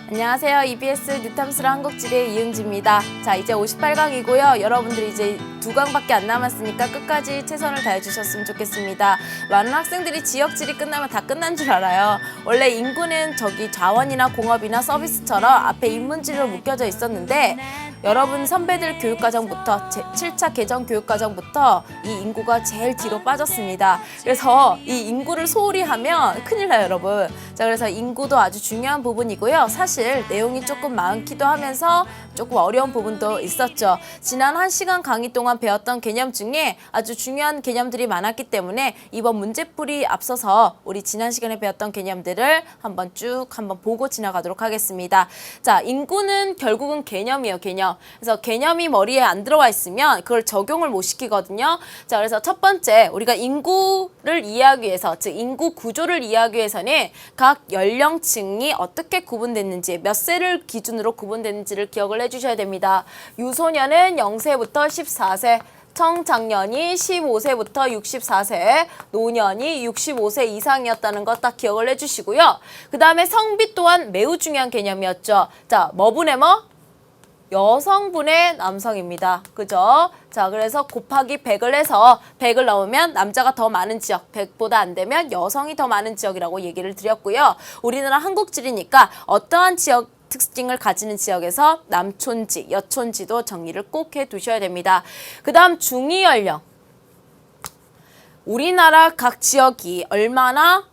안녕하세요. EBS 뉴탐스라 한국지리의 이은지입니다. 자, 이제 58강이고요. 여러분들이 이제 2강밖에 안 남았으니까 끝까지 최선을 다해주셨으면 좋겠습니다. 많은 학생들이 지역지리 끝나면 다 끝난 줄 알아요. 원래 인구는 저기 자원이나 공업이나 서비스처럼 앞에 인문지리로 묶여져 있었는데 여러분 선배들 교육과정부터 7차 개정 교육과정부터 이 인구가 제일 뒤로 빠졌습니다. 그래서 이 인구를 소홀히 하면 큰일 나요, 여러분. 자, 그래서 인구도 아주 중요한 부분이고요. 사실 내용이 조금 많기도 하면서 조금 어려운 부분도 있었죠. 지난 1시간 강의 동안 배웠던 개념 중에 아주 중요한 개념들이 많았기 때문에 이번 문제풀이 앞서서 우리 지난 시간에 배웠던 개념들을 한번 보고 지나가도록 하겠습니다. 자, 인구는 결국은 개념이에요, 개념. 그래서 개념이 머리에 안 들어와 있으면 그걸 적용을 못 시키거든요. 자, 그래서 첫 번째 우리가 인구를 이해하기 위해서, 즉 인구 구조를 이해하기 위해서는 각 연령층이 어떻게 구분됐는지, 몇 세를 기준으로 구분됐는지를 기억을 해주셔야 됩니다. 유소년은 0세부터 14세, 청장년이 15세부터 64세, 노년이 65세 이상이었다는 거 딱 기억을 해주시고요. 그 다음에 성비 또한 매우 중요한 개념이었죠. 자, 뭐분의 뭐? 여성분의 남성입니다. 그죠? 자, 그래서 곱하기 100을 해서 100을 넣으면 남자가 더 많은 지역, 100보다 안 되면 여성이 더 많은 지역이라고 얘기를 드렸고요. 우리나라 한국지리니까 어떠한 지역 특징을 가지는 지역에서 남촌지, 여촌지도 정리를 꼭 해두셔야 됩니다. 그 다음 중위연령. 우리나라 각 지역이 얼마나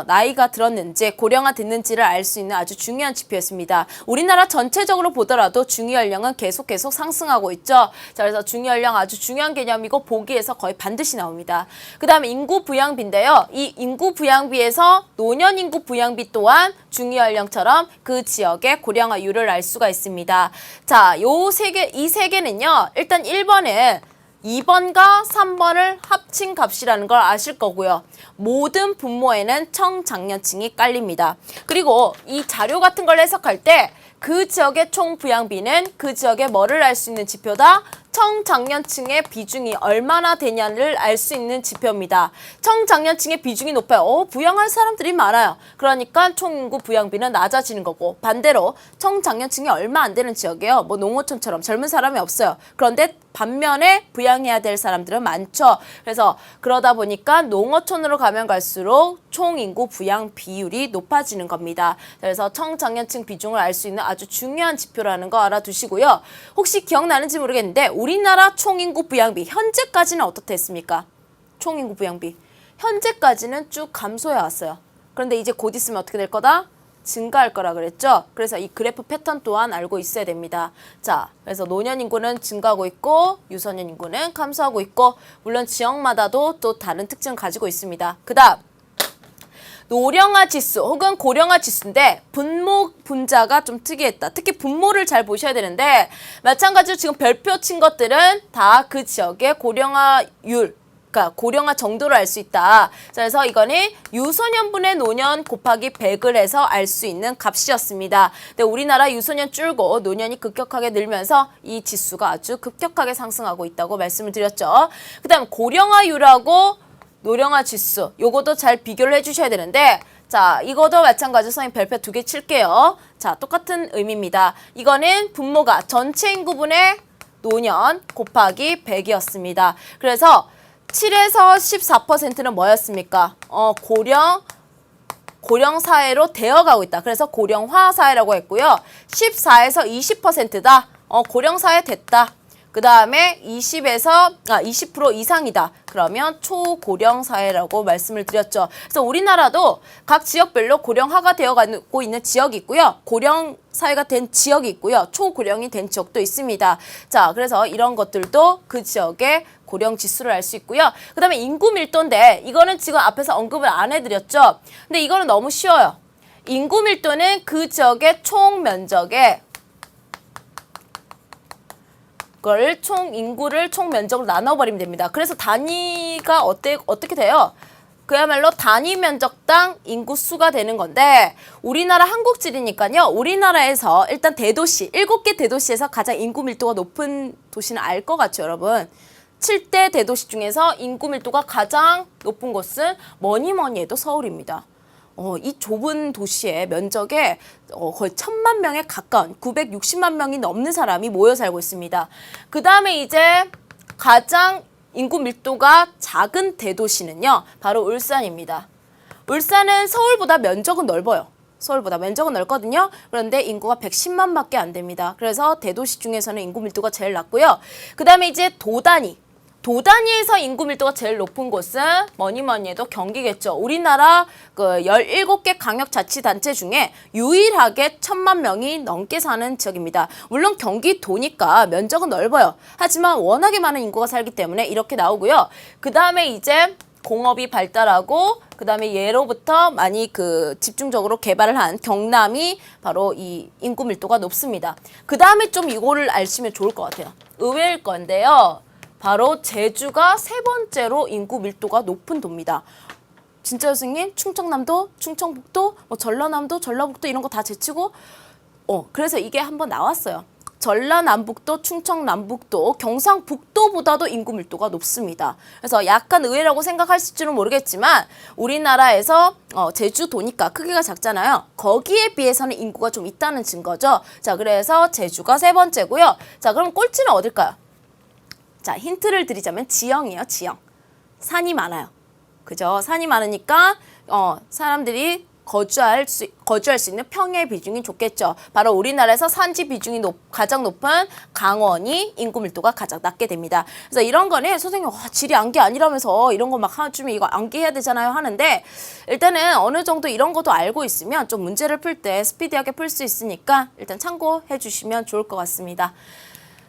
나이가 들었는지, 고령화 됐는지를 알 수 있는 아주 중요한 지표였습니다. 우리나라 전체적으로 보더라도 중위연령은 계속 상승하고 있죠. 자, 그래서 중위연령 아주 중요한 개념이고 보기에서 거의 반드시 나옵니다. 그 다음에 인구 부양비인데요. 이 인구 부양비에서 노년 인구 부양비 또한 중위연령처럼 그 지역의 고령화율을 알 수가 있습니다. 자, 이 세 개는요. 일단 1번은 2번과 3번을 합친 값이라는 걸 아실 거고요. 모든 분모에는 청장년층이 깔립니다. 그리고 이 자료 같은 걸 해석할 때 그 지역의 총 부양비는 그 지역의 뭐를 알 수 있는 지표다? 청장년층의 비중이 얼마나 되냐를 알 수 있는 지표입니다. 청장년층의 비중이 높아요. 부양할 사람들이 많아요. 그러니까 총인구 부양비는 낮아지는 거고, 반대로 청장년층이 얼마 안 되는 지역이에요. 뭐 농어촌처럼 젊은 사람이 없어요. 그런데 반면에 부양해야 될 사람들은 많죠. 그래서 그러다 보니까 농어촌으로 가면 갈수록 총인구 부양 비율이 높아지는 겁니다. 그래서 청장년층 비중을 알 수 있는 아주 중요한 지표라는 거 알아두시고요. 혹시 기억나는지 모르겠는데 우리나라 총인구 부양비 현재까지는 어떻게 했습니까? 총인구 부양비 현재까지는 쭉 감소해 왔어요. 그런데 이제 곧 있으면 어떻게 될 거다? 증가할 거라 그랬죠? 그래서 이 그래프 패턴 또한 알고 있어야 됩니다. 자, 그래서 노년 인구는 증가하고 있고 유소년 인구는 감소하고 있고, 물론 지역마다도 또 다른 특징을 가지고 있습니다. 그 다음 노령화 지수 혹은 고령화 지수인데 분모 분자가 좀 특이했다. 특히 분모를 잘 보셔야 되는데 마찬가지로 지금 별표 친 것들은 다 그 지역의 고령화율, 그러니까 고령화 정도를 알 수 있다. 그래서 이거는 유소년분의 노년 곱하기 100을 해서 알 수 있는 값이었습니다. 근데 우리나라 유소년 줄고 노년이 급격하게 늘면서 이 지수가 아주 급격하게 상승하고 있다고 말씀을 드렸죠. 그 다음 고령화율하고 노령화 지수, 요것도 잘 비교를 해주셔야 되는데, 자, 이거도 마찬가지로 선생님 별표 2개 칠게요. 자, 똑같은 의미입니다. 이거는 분모가 전체 인구분의 노년 곱하기 100이었습니다. 그래서 7에서 14%는 뭐였습니까? 고령 사회로 되어가고 있다. 그래서 고령화 사회라고 했고요. 14에서 20%다. 고령 사회 됐다. 그 다음에 20% 이상이다. 그러면 초고령 사회라고 말씀을 드렸죠. 그래서 우리나라도 각 지역별로 고령화가 되어가고 있는 지역이 있고요. 고령 사회가 된 지역이 있고요. 초고령이 된 지역도 있습니다. 자, 그래서 이런 것들도 그 지역의 고령 지수를 알 수 있고요. 그 다음에 인구 밀도인데 이거는 지금 앞에서 언급을 안 해드렸죠. 근데 이거는 너무 쉬워요. 인구 밀도는 그 지역의 총 면적의 그걸 인구를 총 면적으로 나눠버리면 됩니다. 그래서 단위가 어떻게 돼요? 그야말로 단위 면적당 인구 수가 되는 건데, 우리나라 한국지리니까요. 우리나라에서 일단 대도시, 7개 대도시에서 가장 인구 밀도가 높은 도시는 알 것 같죠, 여러분? 7대 대도시 중에서 인구 밀도가 가장 높은 곳은 뭐니 해도 서울입니다. 이 좁은 도시의 면적에 거의 1000만 명에 가까운 960만 명이 넘는 사람이 모여 살고 있습니다. 그 다음에 이제 가장 인구 밀도가 작은 대도시는요, 바로 울산입니다. 울산은 서울보다 면적은 넓어요. 서울보다 면적은 넓거든요. 그런데 인구가 110만밖에 안 됩니다. 그래서 대도시 중에서는 인구 밀도가 제일 낮고요. 그 다음에 이제 도단위에서 인구 밀도가 제일 높은 곳은 뭐니 해도 경기겠죠. 우리나라 그 17개 광역자치단체 중에 유일하게 1000만 명이 넘게 사는 지역입니다. 물론 경기도니까 면적은 넓어요. 하지만 워낙에 많은 인구가 살기 때문에 이렇게 나오고요. 그 다음에 이제 공업이 발달하고 그 다음에 예로부터 많이 집중적으로 개발을 한 경남이 바로 이 인구 밀도가 높습니다. 그 다음에 좀 이거를 아시면 좋을 것 같아요. 의외일 건데요. 바로 제주가 세 번째로 인구 밀도가 높은 도입니다. 진짜요, 선생님? 충청남도, 충청북도, 전라남도, 전라북도 이런 거 다 제치고 그래서 이게 한번 나왔어요. 전라남북도, 충청남북도, 경상북도보다도 인구 밀도가 높습니다. 그래서 약간 의외라고 생각하실지는 모르겠지만 우리나라에서 제주도니까 크기가 작잖아요. 거기에 비해서는 인구가 좀 있다는 증거죠. 자, 그래서 제주가 세 번째고요. 자, 그럼 꼴찌는 어딜까요? 자, 힌트를 드리자면 지형이에요, 지형. 산이 많아요. 그죠? 산이 많으니까 사람들이 거주할 수 있는 평야의 비중이 좋겠죠. 바로 우리나라에서 산지 비중이 가장 높은 강원이 인구 밀도가 가장 낮게 됩니다. 그래서 이런 거는 선생님 지리 암기 아니라면서 이런 거 막 하주면 이거 암기해야 되잖아요 하는데 일단은 어느 정도 이런 것도 알고 있으면 좀 문제를 풀 때 스피디하게 풀 수 있으니까 일단 참고해 주시면 좋을 것 같습니다.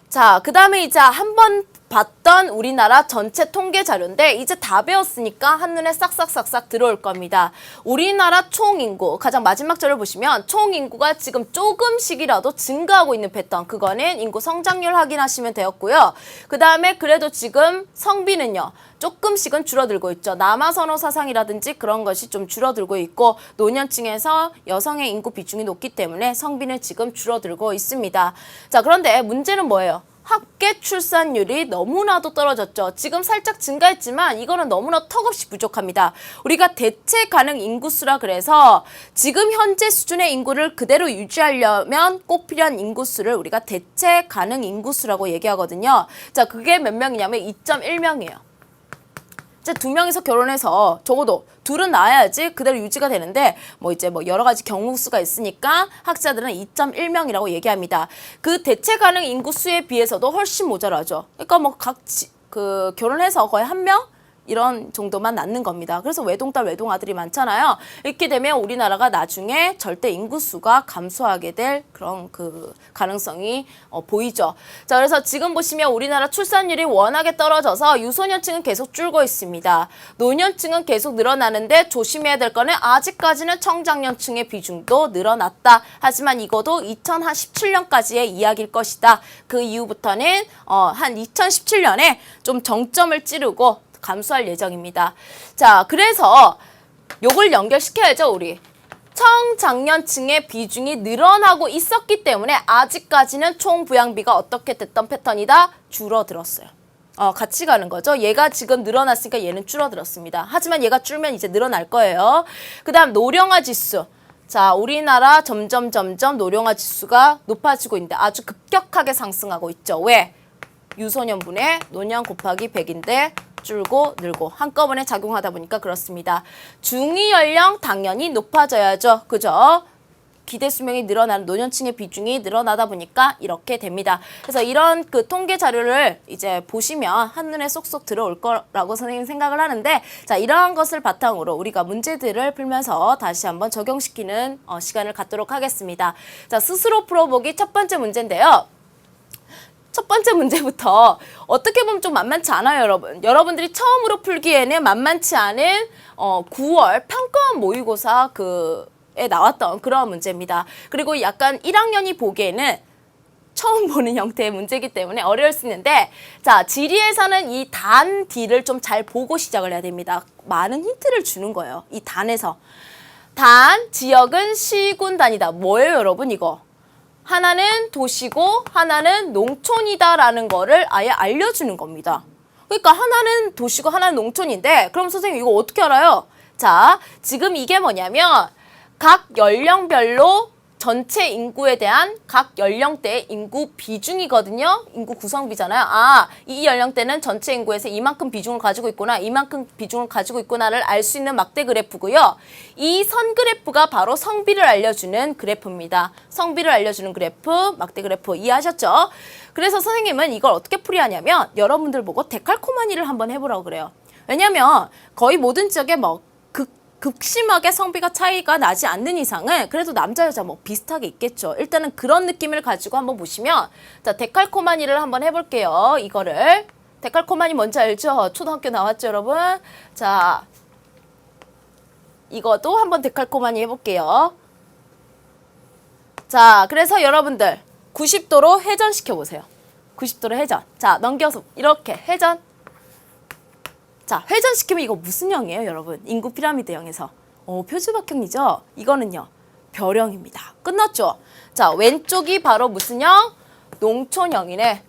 자, 그 다음에 이제 한번 봤던 우리나라 전체 통계 자료인데 이제 다 배웠으니까 한눈에 싹싹싹싹 들어올 겁니다. 우리나라 총인구, 가장 마지막 자료를 보시면 총인구가 지금 조금씩이라도 증가하고 있는 패턴, 그거는 인구 성장률 확인하시면 되었고요. 그 다음에 그래도 지금 성비는요, 조금씩은 줄어들고 있죠. 남아선호 사상이라든지 그런 것이 좀 줄어들고 있고 노년층에서 여성의 인구 비중이 높기 때문에 성비는 지금 줄어들고 있습니다. 자, 그런데 문제는 뭐예요? 합계 출산율이 너무나도 떨어졌죠. 지금 살짝 증가했지만 이거는 너무나 턱없이 부족합니다. 우리가 대체 가능 인구수라 그래서 지금 현재 수준의 인구를 그대로 유지하려면 꼭 필요한 인구수를 우리가 대체 가능 인구수라고 얘기하거든요. 자, 그게 몇 명이냐면 2.1명이에요. 이제 2명이서 결혼해서 적어도 둘은 낳아야지 그대로 유지가 되는데 여러 가지 경우수가 있으니까 학자들은 2.1명이라고 얘기합니다. 그 대체 가능 인구수에 비해서도 훨씬 모자라죠. 그러니까 결혼해서 거의 1명? 이런 정도만 낳는 겁니다. 그래서 외동딸, 외동아들이 많잖아요. 이렇게 되면 우리나라가 나중에 절대 인구수가 감소하게 될 그런 가능성이 보이죠. 자, 그래서 지금 보시면 우리나라 출산율이 워낙에 떨어져서 유소년층은 계속 줄고 있습니다. 노년층은 계속 늘어나는데 조심해야 될 거는 아직까지는 청장년층의 비중도 늘어났다. 하지만 이것도 2017년까지의 이야기일 것이다. 그 이후부터는 한 2017년에 좀 정점을 찌르고 감소할 예정입니다. 자, 그래서 요걸 연결시켜야죠, 우리. 청장년층의 비중이 늘어나고 있었기 때문에 아직까지는 총 부양비가 어떻게 됐던 패턴이다? 줄어들었어요. 같이 가는 거죠. 얘가 지금 늘어났으니까 얘는 줄어들었습니다. 하지만 얘가 줄면 이제 늘어날 거예요. 그 다음 노령화 지수. 자, 우리나라 점점 노령화 지수가 높아지고 있는데 아주 급격하게 상승하고 있죠. 왜? 유소년분의 노년 곱하기 100인데 줄고 늘고 한꺼번에 작용하다 보니까 그렇습니다. 중위 연령 당연히 높아져야죠. 그죠? 기대 수명이 늘어나는 노년층의 비중이 늘어나다 보니까 이렇게 됩니다. 그래서 이런 통계 자료를 이제 보시면 한눈에 쏙쏙 들어올 거라고 선생님 생각을 하는데 자, 이러한 것을 바탕으로 우리가 문제들을 풀면서 다시 한번 적용시키는 시간을 갖도록 하겠습니다. 자, 스스로 풀어보기 첫 번째 문제인데요. 첫 번째 문제부터 어떻게 보면 좀 만만치 않아요, 여러분. 여러분들이 처음으로 풀기에는 만만치 않은 9월 평가원 모의고사에 나왔던 그런 문제입니다. 그리고 약간 1학년이 보기에는 처음 보는 형태의 문제이기 때문에 어려울 수 있는데 자, 지리에서는 이 단 D를 좀 잘 보고 시작을 해야 됩니다. 많은 힌트를 주는 거예요. 이 단에서. 단, 지역은 시군 단위다. 뭐예요, 여러분, 이거? 하나는 도시고 하나는 농촌이다라는 거를 아예 알려주는 겁니다. 그러니까 하나는 도시고 하나는 농촌인데 그럼 선생님 이거 어떻게 알아요? 자, 지금 이게 뭐냐면 각 연령별로 전체 인구에 대한 각 연령대의 인구 비중이거든요. 인구 구성비잖아요. 아, 이 연령대는 전체 인구에서 이만큼 비중을 가지고 있구나, 이만큼 비중을 가지고 있구나를 알 수 있는 막대 그래프고요. 이 선 그래프가 바로 성비를 알려주는 그래프입니다. 성비를 알려주는 그래프, 막대 그래프 이해하셨죠? 그래서 선생님은 이걸 어떻게 풀이하냐면 여러분들 보고 데칼코마니를 한번 해보라고 그래요. 왜냐면 거의 모든 지역에 뭐 극심하게 성비가 차이가 나지 않는 이상은 그래도 남자 여자 뭐 비슷하게 있겠죠. 일단은 그런 느낌을 가지고 한번 보시면, 자, 데칼코마니를 한번 해볼게요. 이거를 데칼코마니 뭔지 알죠? 초등학교 나왔죠, 여러분? 자, 이것도 한번 데칼코마니 해볼게요. 자, 그래서 여러분들 90도로 회전시켜 보세요. 90도로 회전. 자, 넘겨서 이렇게 회전. 자, 회전시키면 이거 무슨 형이에요, 여러분? 인구 피라미드형에서. 표주박형이죠? 이거는요, 별형입니다. 끝났죠? 자, 왼쪽이 바로 무슨 형? 농촌형이네.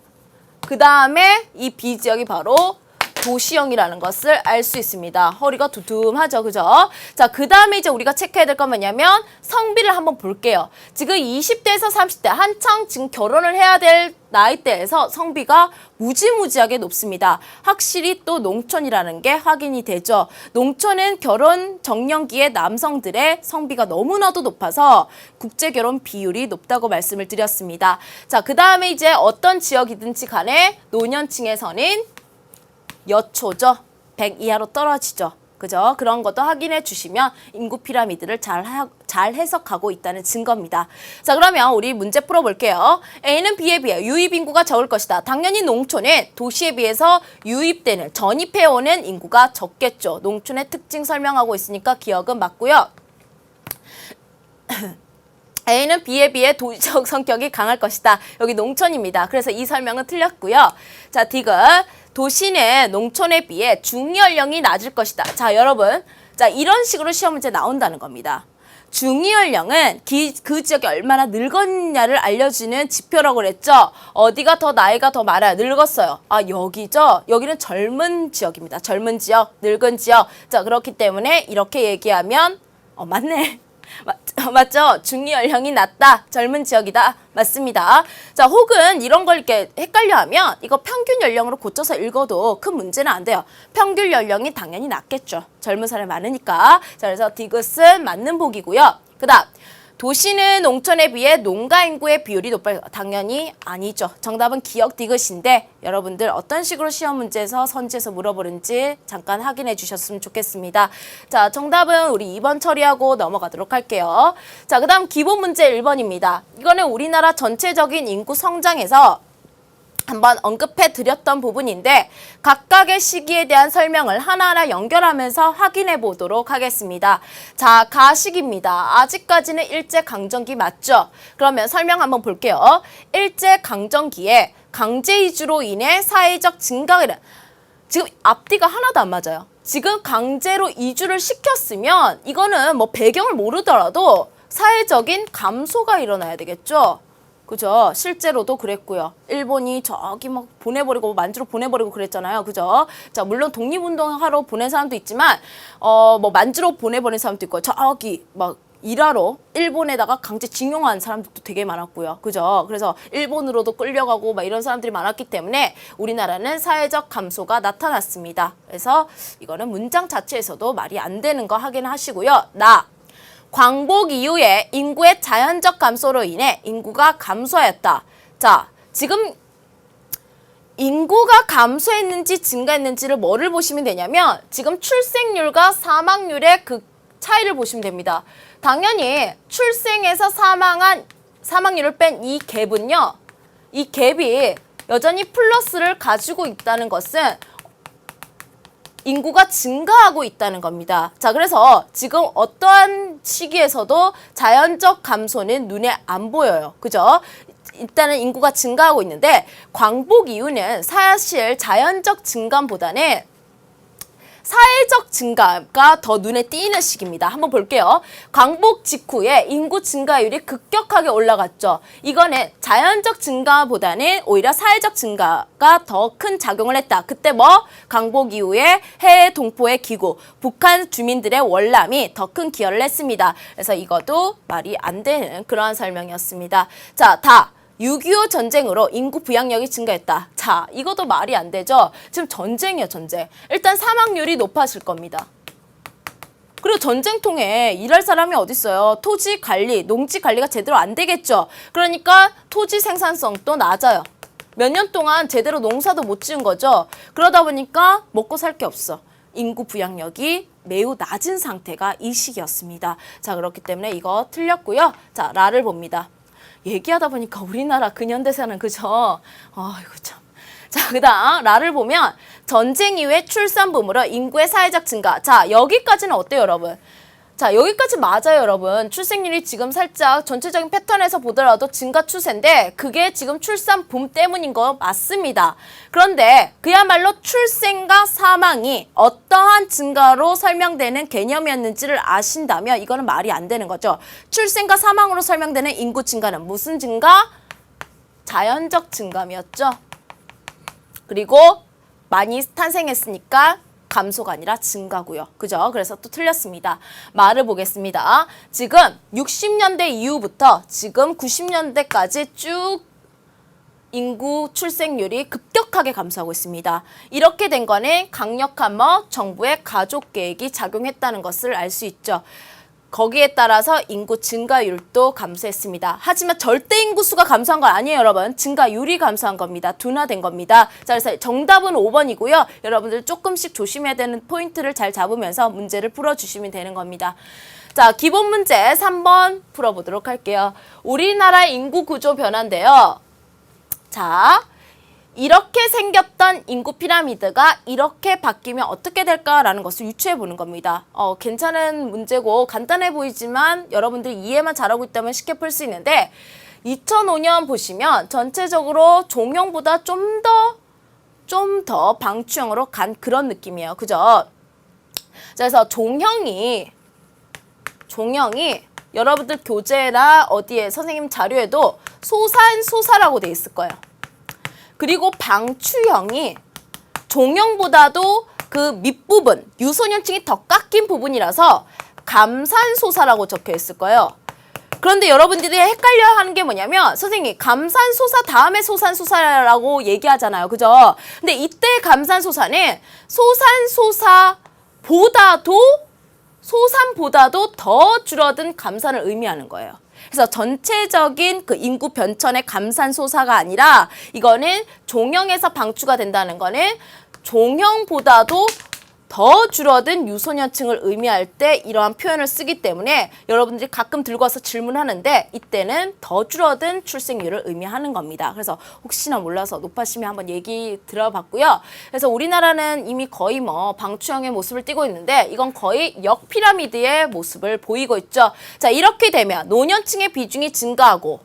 그 다음에 이 B지역이 바로 도시형이라는 것을 알 수 있습니다. 허리가 두툼하죠, 그죠? 자, 그 다음에 이제 우리가 체크해야 될 건 뭐냐면 성비를 한번 볼게요. 지금 20대에서 30대 한창 지금 결혼을 해야 될 나이대에서 성비가 무지무지하게 높습니다. 확실히 또 농촌이라는 게 확인이 되죠. 농촌은 결혼 정년기의 남성들의 성비가 너무나도 높아서 국제결혼 비율이 높다고 말씀을 드렸습니다. 자, 그 다음에 이제 어떤 지역이든지 간에 노년층에서는 여초죠. 100 이하로 떨어지죠. 그죠? 그런 것도 확인해 주시면 인구 피라미드를 잘 해석하고 있다는 증거입니다. 자, 그러면 우리 문제 풀어볼게요. A는 B에 비해 유입 인구가 적을 것이다. 당연히 농촌은 도시에 비해서 유입되는, 전입해오는 인구가 적겠죠. 농촌의 특징 설명하고 있으니까 기억은 맞고요. A는 B에 비해 도시적 성격이 강할 것이다. 여기 농촌입니다. 그래서 이 설명은 틀렸고요. 자, 디귿. 도시는 농촌에 비해 중위연령이 낮을 것이다. 자, 여러분. 자, 이런 식으로 시험 문제 나온다는 겁니다. 중위연령은 그 지역이 얼마나 늙었냐를 알려주는 지표라고 그랬죠. 어디가 더 나이가 더 많아요? 늙었어요. 아, 여기죠? 여기는 젊은 지역입니다. 젊은 지역, 늙은 지역. 자, 그렇기 때문에 이렇게 얘기하면 맞네. 맞죠? 중위연령이 낮다. 젊은 지역이다. 맞습니다. 자, 혹은 이런 걸 이렇게 헷갈려하면 이거 평균 연령으로 고쳐서 읽어도 큰 문제는 안 돼요. 평균 연령이 당연히 낮겠죠. 젊은 사람이 많으니까. 자, 그래서 디귿은 맞는 보기고요. 그 다음, 도시는 농촌에 비해 농가 인구의 비율이 높아요. 당연히 아니죠. 정답은 기역 디귿인데 여러분들 어떤 식으로 시험 문제에서 선지에서 물어보는지 잠깐 확인해 주셨으면 좋겠습니다. 자, 정답은 우리 2번 처리하고 넘어가도록 할게요. 자, 그 다음 기본 문제 1번입니다. 이거는 우리나라 전체적인 인구 성장에서 한번 언급해 드렸던 부분인데 각각의 시기에 대한 설명을 하나하나 연결하면서 확인해 보도록 하겠습니다. 자, 가시기입니다. 아직까지는 일제강점기 맞죠? 그러면 설명 한번 볼게요. 일제강점기에 강제 이주로 인해 사회적 증가가 지금 앞뒤가 하나도 안 맞아요. 지금 강제로 이주를 시켰으면 이거는 뭐 배경을 모르더라도 사회적인 감소가 일어나야 되겠죠? 그죠? 실제로도 그랬고요. 일본이 저기 막 보내버리고 만주로 보내버리고 그랬잖아요. 그죠? 자, 물론 독립운동하러 보낸 사람도 있지만 뭐 만주로 보내버린 사람도 있고 저기 막 일하러 일본에다가 강제 징용한 사람들도 되게 많았고요. 그죠? 그래서 일본으로도 끌려가고 막 이런 사람들이 많았기 때문에 우리나라는 사회적 감소가 나타났습니다. 그래서 이거는 문장 자체에서도 말이 안 되는 거 확인하시고요. 광복 이후에 인구의 자연적 감소로 인해 인구가 감소하였다. 자, 지금 인구가 감소했는지 증가했는지를 뭐를 보시면 되냐면 지금 출생률과 사망률의 그 차이를 보시면 됩니다. 당연히 출생에서 사망률을 뺀 이 갭은요. 이 갭이 여전히 플러스를 가지고 있다는 것은 인구가 증가하고 있다는 겁니다. 자, 그래서 지금 어떠한 시기에서도 자연적 감소는 눈에 안 보여요. 그죠? 일단은 인구가 증가하고 있는데 광복 이후는 사실 자연적 증감보다는 사회적 증가가 더 눈에 띄는 시기입니다. 한번 볼게요. 광복 직후에 인구 증가율이 급격하게 올라갔죠. 이거는 자연적 증가보다는 오히려 사회적 증가가 더 큰 작용을 했다. 그때 뭐? 광복 이후에 해외 동포의 기구, 북한 주민들의 월남이 더 큰 기여를 했습니다. 그래서 이것도 말이 안 되는 그러한 설명이었습니다. 자, 6.25 전쟁으로 인구 부양력이 증가했다. 자, 이것도 말이 안 되죠. 지금 전쟁이에요, 전쟁. 일단 사망률이 높아질 겁니다. 그리고 전쟁 통해 일할 사람이 어디 있어요? 토지 관리, 농지 관리가 제대로 안 되겠죠. 그러니까 토지 생산성도 낮아요. 몇 년 동안 제대로 농사도 못 지은 거죠. 그러다 보니까 먹고 살 게 없어. 인구 부양력이 매우 낮은 상태가 이 시기였습니다. 자, 그렇기 때문에 이거 틀렸고요. 자, 라를 봅니다. 얘기하다 보니까 우리나라 근현대사는 그죠? 아이고 참. 자, 그다음 라를 보면 전쟁 이후에 출산 붐으로 인구의 사회적 증가. 자, 여기까지는 어때요, 여러분? 자, 여기까지 맞아요, 여러분. 출생률이 지금 살짝 전체적인 패턴에서 보더라도 증가 추세인데 그게 지금 출산 붐 때문인 거 맞습니다. 그런데 그야말로 출생과 사망이 어떠한 증가로 설명되는 개념이었는지를 아신다면 이거는 말이 안 되는 거죠. 출생과 사망으로 설명되는 인구 증가는 무슨 증가? 자연적 증감이었죠. 그리고 많이 탄생했으니까 감소가 아니라 증가고요. 그죠? 그래서 또 틀렸습니다. 말을 보겠습니다. 지금 60년대 이후부터 지금 90년대까지 쭉 인구 출생률이 급격하게 감소하고 있습니다. 이렇게 된 거는 강력한 정부의 가족 계획이 작용했다는 것을 알 수 있죠. 거기에 따라서 인구 증가율도 감소했습니다. 하지만 절대 인구수가 감소한 건 아니에요, 여러분. 증가율이 감소한 겁니다. 둔화된 겁니다. 자, 그래서 정답은 5번이고요. 여러분들 조금씩 조심해야 되는 포인트를 잘 잡으면서 문제를 풀어주시면 되는 겁니다. 자, 기본 문제 3번 풀어보도록 할게요. 우리나라 인구 구조 변화인데요. 자, 이렇게 생겼던 인구 피라미드가 이렇게 바뀌면 어떻게 될까라는 것을 유추해 보는 겁니다. 괜찮은 문제고 간단해 보이지만 여러분들이 이해만 잘하고 있다면 쉽게 풀 수 있는데 2005년 보시면 전체적으로 종형보다 좀 더 방추형으로 간 그런 느낌이에요. 그죠? 자, 그래서 종형이 여러분들 교재나 어디에 선생님 자료에도 소산소사라고 돼 있을 거예요. 그리고 방추형이 종형보다도 그 밑부분, 유소년층이 더 깎인 부분이라서 감산소사라고 적혀 있을 거예요. 그런데 여러분들이 헷갈려 하는 게 뭐냐면 선생님 감산소사 다음에 소산소사라고 얘기하잖아요. 그죠? 근데 이때 감산소사는 소산보다도 더 줄어든 감산을 의미하는 거예요. 그래서 전체적인 그 인구 변천의 감산소사가 아니라 이거는 종형에서 방추가 된다는 거는 종형보다도 더 줄어든 유소년층을 의미할 때 이러한 표현을 쓰기 때문에 여러분들이 가끔 들고 와서 질문하는데 이때는 더 줄어든 출생률을 의미하는 겁니다. 그래서 혹시나 몰라서 높아심에 한번 얘기 들어봤고요. 그래서 우리나라는 이미 거의 방추형의 모습을 띠고 있는데 이건 거의 역피라미드의 모습을 보이고 있죠. 자, 이렇게 되면 노년층의 비중이 증가하고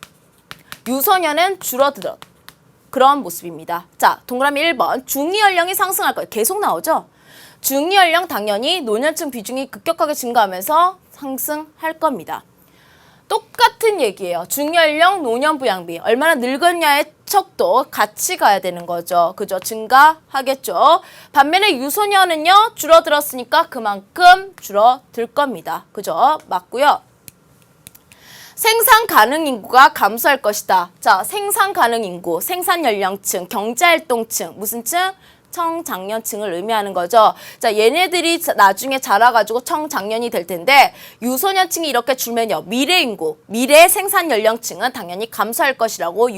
유소년은 줄어들어 그런 모습입니다. 자, 동그라미 1번 중위 연령이 상승할 거예요. 계속 나오죠. 중위 연령 당연히 노년층 비중이 급격하게 증가하면서 상승할 겁니다. 똑같은 얘기예요. 중연령 노년 부양비 얼마나 늙었냐의 척도 같이 가야 되는 거죠. 그죠? 증가하겠죠. 반면에 유소년은요 줄어들었으니까 그만큼 줄어들 겁니다. 그죠? 맞고요. 생산 가능 인구가 감소할 것이다. 자, 생산 가능 인구, 생산 연령층, 경제활동층, 무슨 층? 청장년층을 의미하는 거죠. 자, 얘네들이 나중에 자라가지고 청장년이 될 텐데 유소년층이 이렇게 줄면요. 미래 인구, 미래 생산 연령층은 당연히 감소할 것이라고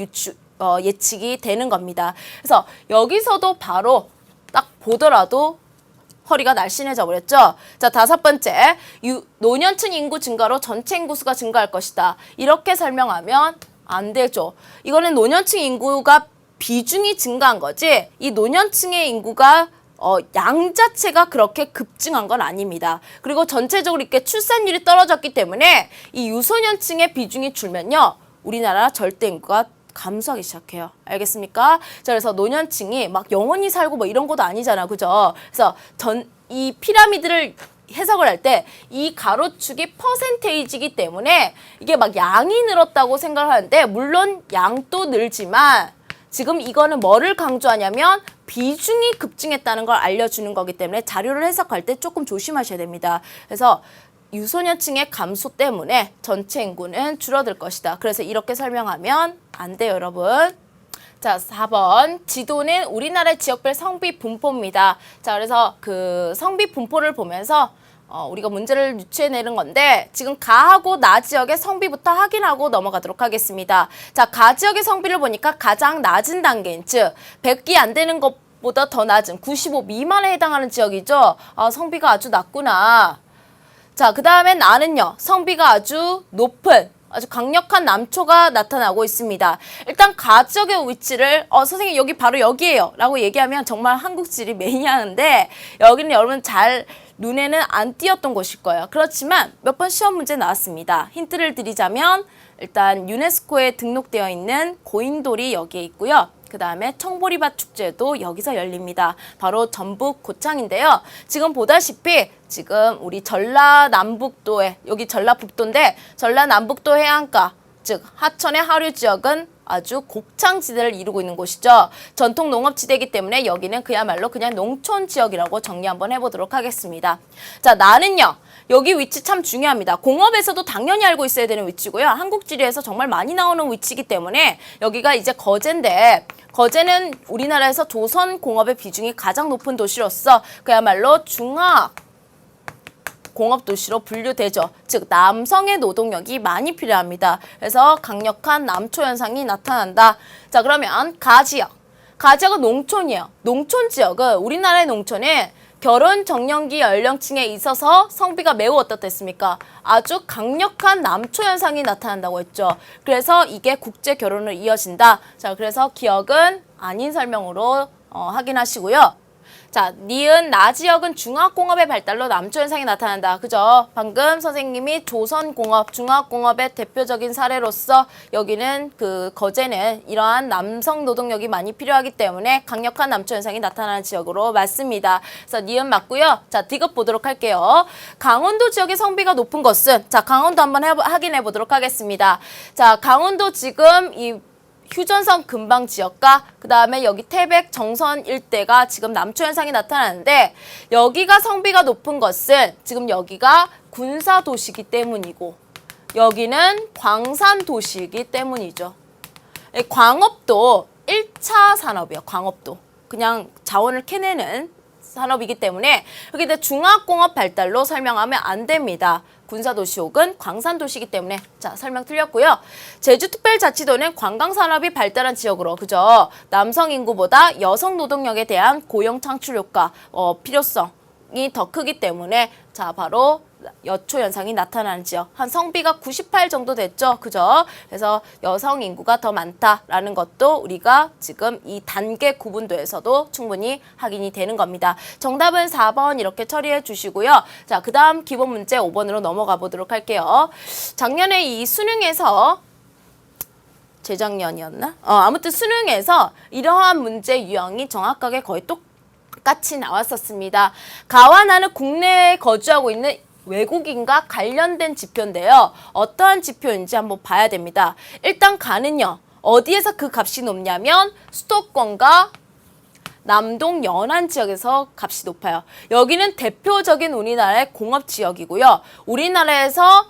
예측이 되는 겁니다. 그래서 여기서도 바로 딱 보더라도 허리가 날씬해져 버렸죠. 자, 5번째, 노년층 인구 증가로 전체 인구수가 증가할 것이다. 이렇게 설명하면 안 되죠. 이거는 노년층 인구가 비중이 증가한 거지 이 노년층의 인구가 양 자체가 그렇게 급증한 건 아닙니다. 그리고 전체적으로 이렇게 출산율이 떨어졌기 때문에 이 유소년층의 비중이 줄면요. 우리나라 절대 인구가 감소하기 시작해요. 알겠습니까? 자, 그래서 노년층이 막 영원히 살고 뭐 이런 것도 아니잖아. 그죠? 그래서 이 피라미드를 해석을 할 때 이 가로축이 퍼센테이지이기 때문에 이게 막 양이 늘었다고 생각을 하는데 물론 양도 늘지만 지금 이거는 뭐를 강조하냐면 비중이 급증했다는 걸 알려주는 거기 때문에 자료를 해석할 때 조금 조심하셔야 됩니다. 그래서 유소년층의 감소 때문에 전체 인구는 줄어들 것이다. 그래서 이렇게 설명하면 안 돼요, 여러분. 자, 4번. 지도는 우리나라의 지역별 성비 분포입니다. 자, 그래서 그 성비 분포를 보면서 우리가 문제를 유추해내는 건데 지금 가하고 나 지역의 성비부터 확인하고 넘어가도록 하겠습니다. 자, 가 지역의 성비를 보니까 가장 낮은 단계인 즉 100기 안 되는 것보다 더 낮은 95 미만에 해당하는 지역이죠. 성비가 아주 낮구나. 자, 그 다음에 나는요. 성비가 아주 높은 아주 강력한 남초가 나타나고 있습니다. 일단 가 지역의 위치를 선생님 여기 바로 여기에요 라고 얘기하면 정말 한국지리 매니아인데 여기는 여러분 잘 눈에는 안 띄었던 곳일 거예요. 그렇지만 몇 번 시험 문제 나왔습니다. 힌트를 드리자면 일단 유네스코에 등록되어 있는 고인돌이 여기에 있고요. 그 다음에 청보리밭 축제도 여기서 열립니다. 바로 전북 고창인데요. 지금 보다시피 지금 우리 전라남북도에 여기 전라북도인데 전라남북도 해안가 즉 하천의 하류 지역은 아주 곡창지대를 이루고 있는 곳이죠. 전통 농업지대이기 때문에 여기는 그야말로 그냥 농촌 지역이라고 정리 한번 해보도록 하겠습니다. 자, 나는요. 여기 위치 참 중요합니다. 공업에서도 당연히 알고 있어야 되는 위치고요. 한국지리에서 정말 많이 나오는 위치이기 때문에 여기가 이제 거제인데 거제는 우리나라에서 조선 공업의 비중이 가장 높은 도시로서 그야말로 중화 공업 도시로 분류되죠. 즉 남성의 노동력이 많이 필요합니다. 그래서 강력한 남초 현상이 나타난다. 자, 그러면 가 지역. 가 지역은 농촌이에요. 농촌 지역은 우리나라의 농촌은 결혼 정년기 연령층에 있어서 성비가 매우 어떻겠습니까? 아주 강력한 남초 현상이 나타난다고 했죠. 그래서 이게 국제 결혼으로 이어진다. 자, 그래서 기억은 아닌 설명으로 확인하시고요. 자, 니은 나 지역은 중화공업의 발달로 남초 현상이 나타난다. 그죠? 방금 선생님이 조선공업, 중화공업의 대표적인 사례로서 여기는 그 거제는 이러한 남성 노동력이 많이 필요하기 때문에 강력한 남초 현상이 나타나는 지역으로 맞습니다. 그래서 니은 맞고요. 자, 디귿 보도록 할게요. 강원도 지역의 성비가 높은 것은 자, 강원도 한번 확인해 보도록 하겠습니다. 자, 강원도 지금 이 휴전선 근방 지역과 그 다음에 여기 태백 정선 일대가 지금 남초 현상이 나타나는데 여기가 성비가 높은 것은 지금 여기가 군사 도시이기 때문이고 여기는 광산 도시이기 때문이죠. 광업도 1차 산업이에요. 광업도. 그냥 자원을 캐내는 산업이기 때문에 여기 중화공업 발달로 설명하면 안 됩니다. 군사도시 혹은 광산도시이기 때문에 자, 설명 틀렸고요. 제주특별자치도는 관광산업이 발달한 지역으로 그죠? 남성 인구보다 여성 노동력에 대한 고용 창출 효과 필요성이 더 크기 때문에 자, 바로 여초 현상이 나타나는 지역. 한 성비가 98 정도 됐죠. 그죠? 그래서 여성 인구가 더 많다라는 것도 우리가 지금 이 단계 구분도에서도 충분히 확인이 되는 겁니다. 정답은 4번 이렇게 처리해 주시고요. 자, 그 다음 기본 문제 5번으로 넘어가 보도록 할게요. 작년에 이 수능에서 재작년이었나? 아무튼 수능에서 이러한 문제 유형이 정확하게 거의 똑같이 나왔었습니다. 가와 나는 국내에 거주하고 있는 외국인과 관련된 지표인데요. 어떠한 지표인지 한번 봐야 됩니다. 일단 가는요. 어디에서 그 값이 높냐면 수도권과 남동 연안 지역에서 값이 높아요. 여기는 대표적인 우리나라의 공업 지역이고요. 우리나라에서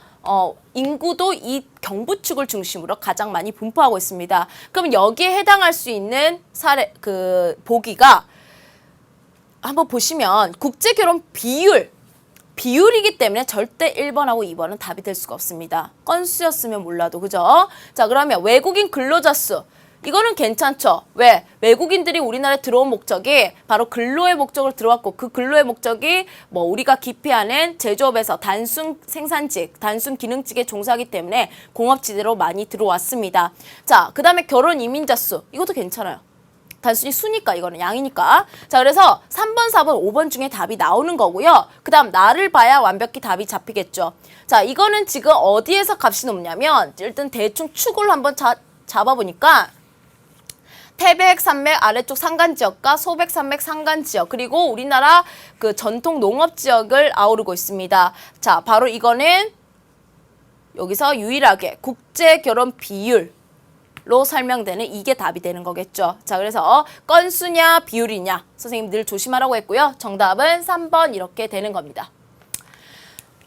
인구도 이 경부축을 중심으로 가장 많이 분포하고 있습니다. 그럼 여기에 해당할 수 있는 사례 보기가 한번 보시면 국제결혼 비율이기 때문에 절대 1번하고 2번은 답이 될 수가 없습니다. 건수였으면 몰라도 그죠? 자, 그러면 외국인 근로자 수 이거는 괜찮죠? 왜? 외국인들이 우리나라에 들어온 목적이 바로 근로의 목적으로 들어왔고 그 근로의 목적이 뭐 우리가 기피하는 제조업에서 단순 생산직, 단순 기능직에 종사하기 때문에 공업지대로 많이 들어왔습니다. 자, 그 다음에 결혼 이민자 수 이것도 괜찮아요. 단순히 수니까 이거는 양이니까. 자, 그래서 3번, 4번, 5번 중에 답이 나오는 거고요. 그 다음 나를 봐야 완벽히 답이 잡히겠죠. 자, 이거는 지금 어디에서 값이 높냐면 일단 대충 축을 한번 잡아보니까 태백 산맥 아래쪽 산간지역과 소백 산맥 산간지역, 그리고 우리나라 그 전통 농업지역을 아우르고 있습니다. 자, 바로 이거는 여기서 유일하게 국제결혼 비율로 설명되는 이게 답이 되는 거겠죠. 자, 그래서 건수냐 비율이냐 선생님 늘 조심하라고 했고요. 정답은 3번 이렇게 되는 겁니다.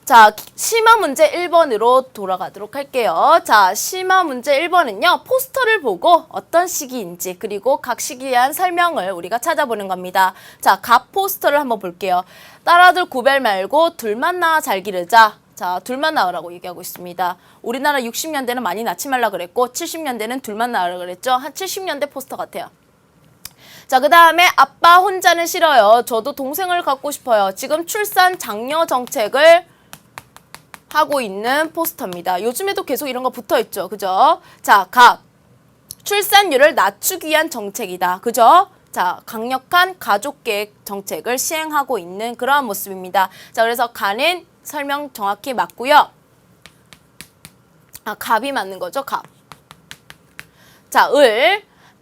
자, 심화 문제 1번으로 돌아가도록 할게요. 자, 심화 문제 1번은요. 포스터를 보고 어떤 시기인지 그리고 각 시기에 대한 설명을 우리가 찾아보는 겁니다. 자, 각 포스터를 한번 볼게요. 딸아들 구별 말고 둘만 낳아 잘 기르자. 자, 둘만 낳으라고 얘기하고 있습니다. 우리나라 60년대는 많이 낳지 말라 그랬고 70년대는 둘만 낳으라 그랬죠. 한 70년대 포스터 같아요. 자, 그 다음에 아빠 혼자는 싫어요. 저도 동생을 갖고 싶어요. 지금 출산 장려 정책을 하고 있는 포스터입니다. 요즘에도 계속 이런 거 붙어있죠. 그죠? 자, 출산율을 낮추기 위한 정책이다. 그죠? 자, 강력한 가족계획 정책을 시행하고 있는 그러한 모습입니다. 자, 그래서 가는 설명 정확히 맞고요. 갑이 맞는 거죠. 갑. 자,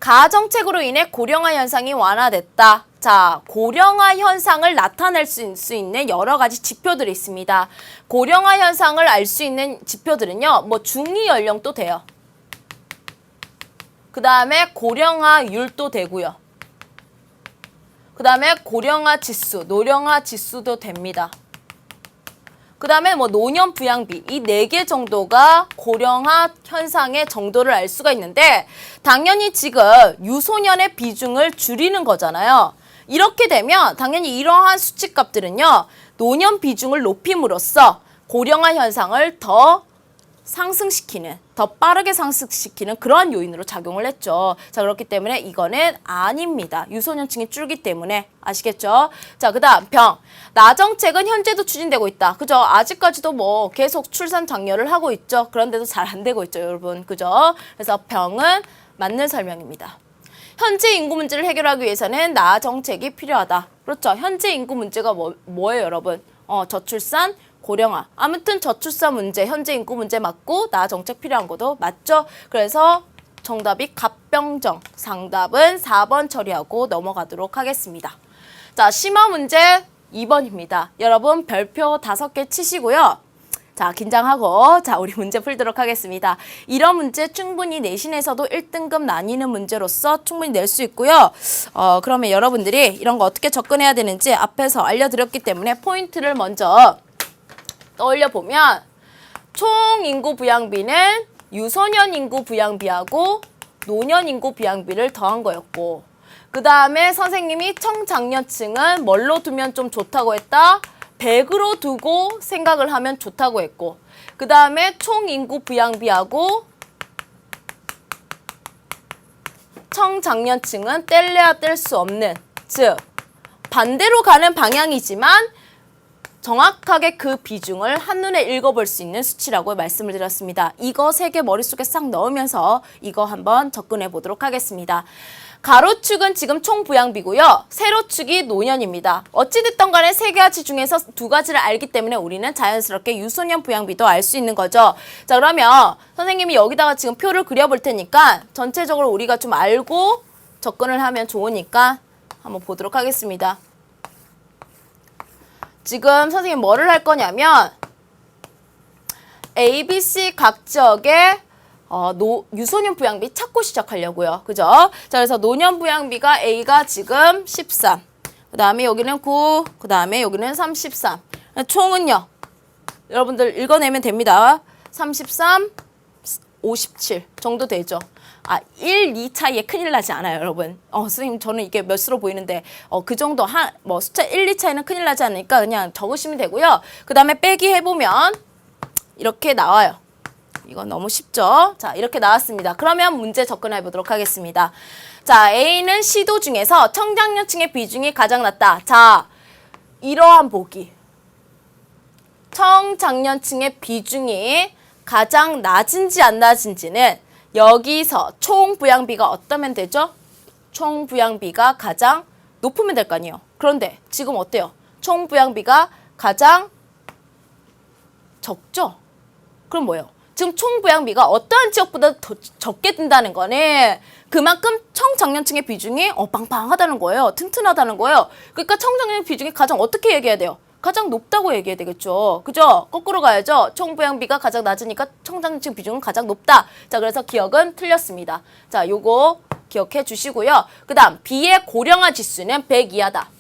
가정책으로 인해 고령화 현상이 완화됐다. 자, 고령화 현상을 나타낼 수 있는 여러 가지 지표들이 있습니다. 고령화 현상을 알 수 있는 지표들은요, 뭐 중위 연령도 돼요. 그 다음에 고령화율도 되고요. 그 다음에 고령화 지수, 노령화 지수도 됩니다. 그 다음에 뭐 노년 부양비, 이 4개 정도가 고령화 현상의 정도를 알 수가 있는데, 당연히 지금 유소년의 비중을 줄이는 거잖아요. 이렇게 되면 당연히 이러한 수치값들은요, 노년 비중을 높임으로써 고령화 현상을 더 상승시키는, 더 빠르게 상승시키는 그런 요인으로 작용을 했죠. 자, 그렇기 때문에 이거는 아닙니다. 유소년층이 줄기 때문에. 아시겠죠? 자, 그 다음 병. 나정책은 현재도 추진되고 있다. 그죠? 아직까지도 뭐 계속 출산 장려를 하고 있죠. 그런데도 잘 안 되고 있죠, 여러분. 그죠? 그래서 병은 맞는 설명입니다. 현재 인구 문제를 해결하기 위해서는 나정책이 필요하다. 그렇죠? 현재 인구 문제가 뭐예요, 여러분? 저출산, 고령화. 아무튼 저출산 문제, 현재 인구 문제 맞고 나정책 필요한 것도 맞죠? 그래서 정답이 갑병정. 상답은 4번 처리하고 넘어가도록 하겠습니다. 자, 심화 문제 2번입니다. 여러분 별표 5개 치시고요. 자, 긴장하고 자, 우리 문제 풀도록 하겠습니다. 이런 문제 충분히 내신에서도 1등급 나뉘는 문제로서 충분히 낼 수 있고요. 그러면 여러분들이 이런 거 어떻게 접근해야 되는지 앞에서 알려드렸기 때문에 포인트를 먼저 떠올려 보면, 총 인구 부양비는 유소년 인구 부양비하고 노년 인구 부양비를 더한 거였고, 그 다음에 선생님이 청장년층은 뭘로 두면 좀 좋다고 했다? 100으로 두고 생각을 하면 좋다고 했고, 그 다음에 총 인구 부양비하고 청장년층은 뗄래야 뗄 수 없는, 즉 반대로 가는 방향이지만 정확하게 그 비중을 한눈에 읽어볼 수 있는 수치라고 말씀을 드렸습니다. 이거 3개 머릿속에 싹 넣으면서 이거 한번 접근해 보도록 하겠습니다. 가로축은 지금 총 부양비고요. 세로축이 노년입니다. 어찌됐든 간에 3가지 중에서 2가지를 알기 때문에 우리는 자연스럽게 유소년 부양비도 알 수 있는 거죠. 자, 그러면 선생님이 여기다가 지금 표를 그려볼 테니까 전체적으로 우리가 좀 알고 접근을 하면 좋으니까 한번 보도록 하겠습니다. 지금 선생님 뭐를 할 거냐면 A, B, C 각 지역의 유소년 부양비 찾고 시작하려고요. 그죠? 자, 그래서 노년 부양비가 A가 지금 13, 그 다음에 여기는 9, 그 다음에 여기는 33. 총은요, 여러분들 읽어내면 됩니다. 33, 57 정도 되죠. 1, 2 차이에 큰일 나지 않아요, 여러분. 선생님, 저는 이게 몇 수로 보이는데, 그 정도 숫자 1, 2 차이는 큰일 나지 않으니까 그냥 적으시면 되고요. 그 다음에 빼기 해보면 이렇게 나와요. 이건 너무 쉽죠? 자, 이렇게 나왔습니다. 그러면 문제 접근해 보도록 하겠습니다. 자, A는 시도 중에서 청장년층의 비중이 가장 낮다. 자, 이러한 보기. 청장년층의 비중이 가장 낮은지 안 낮은지는 여기서 총 부양비가 어떠면 되죠? 총 부양비가 가장 높으면 될 거 아니에요. 그런데 지금 어때요? 총 부양비가 가장 적죠? 그럼 뭐예요? 지금 총부양비가 어떠한 지역보다 더 적게 든다는 거네. 그만큼 청장년층의 비중이 빵빵하다는 거예요. 튼튼하다는 거예요. 그러니까 청장년 비중이 가장 어떻게 얘기해야 돼요? 가장 높다고 얘기해야 되겠죠. 그죠? 거꾸로 가야죠. 총부양비가 가장 낮으니까 청장년층 비중은 가장 높다. 자, 그래서 기억은 틀렸습니다. 자, 요거 기억해 주시고요. 그 다음 B의 고령화 지수는 100 이하다.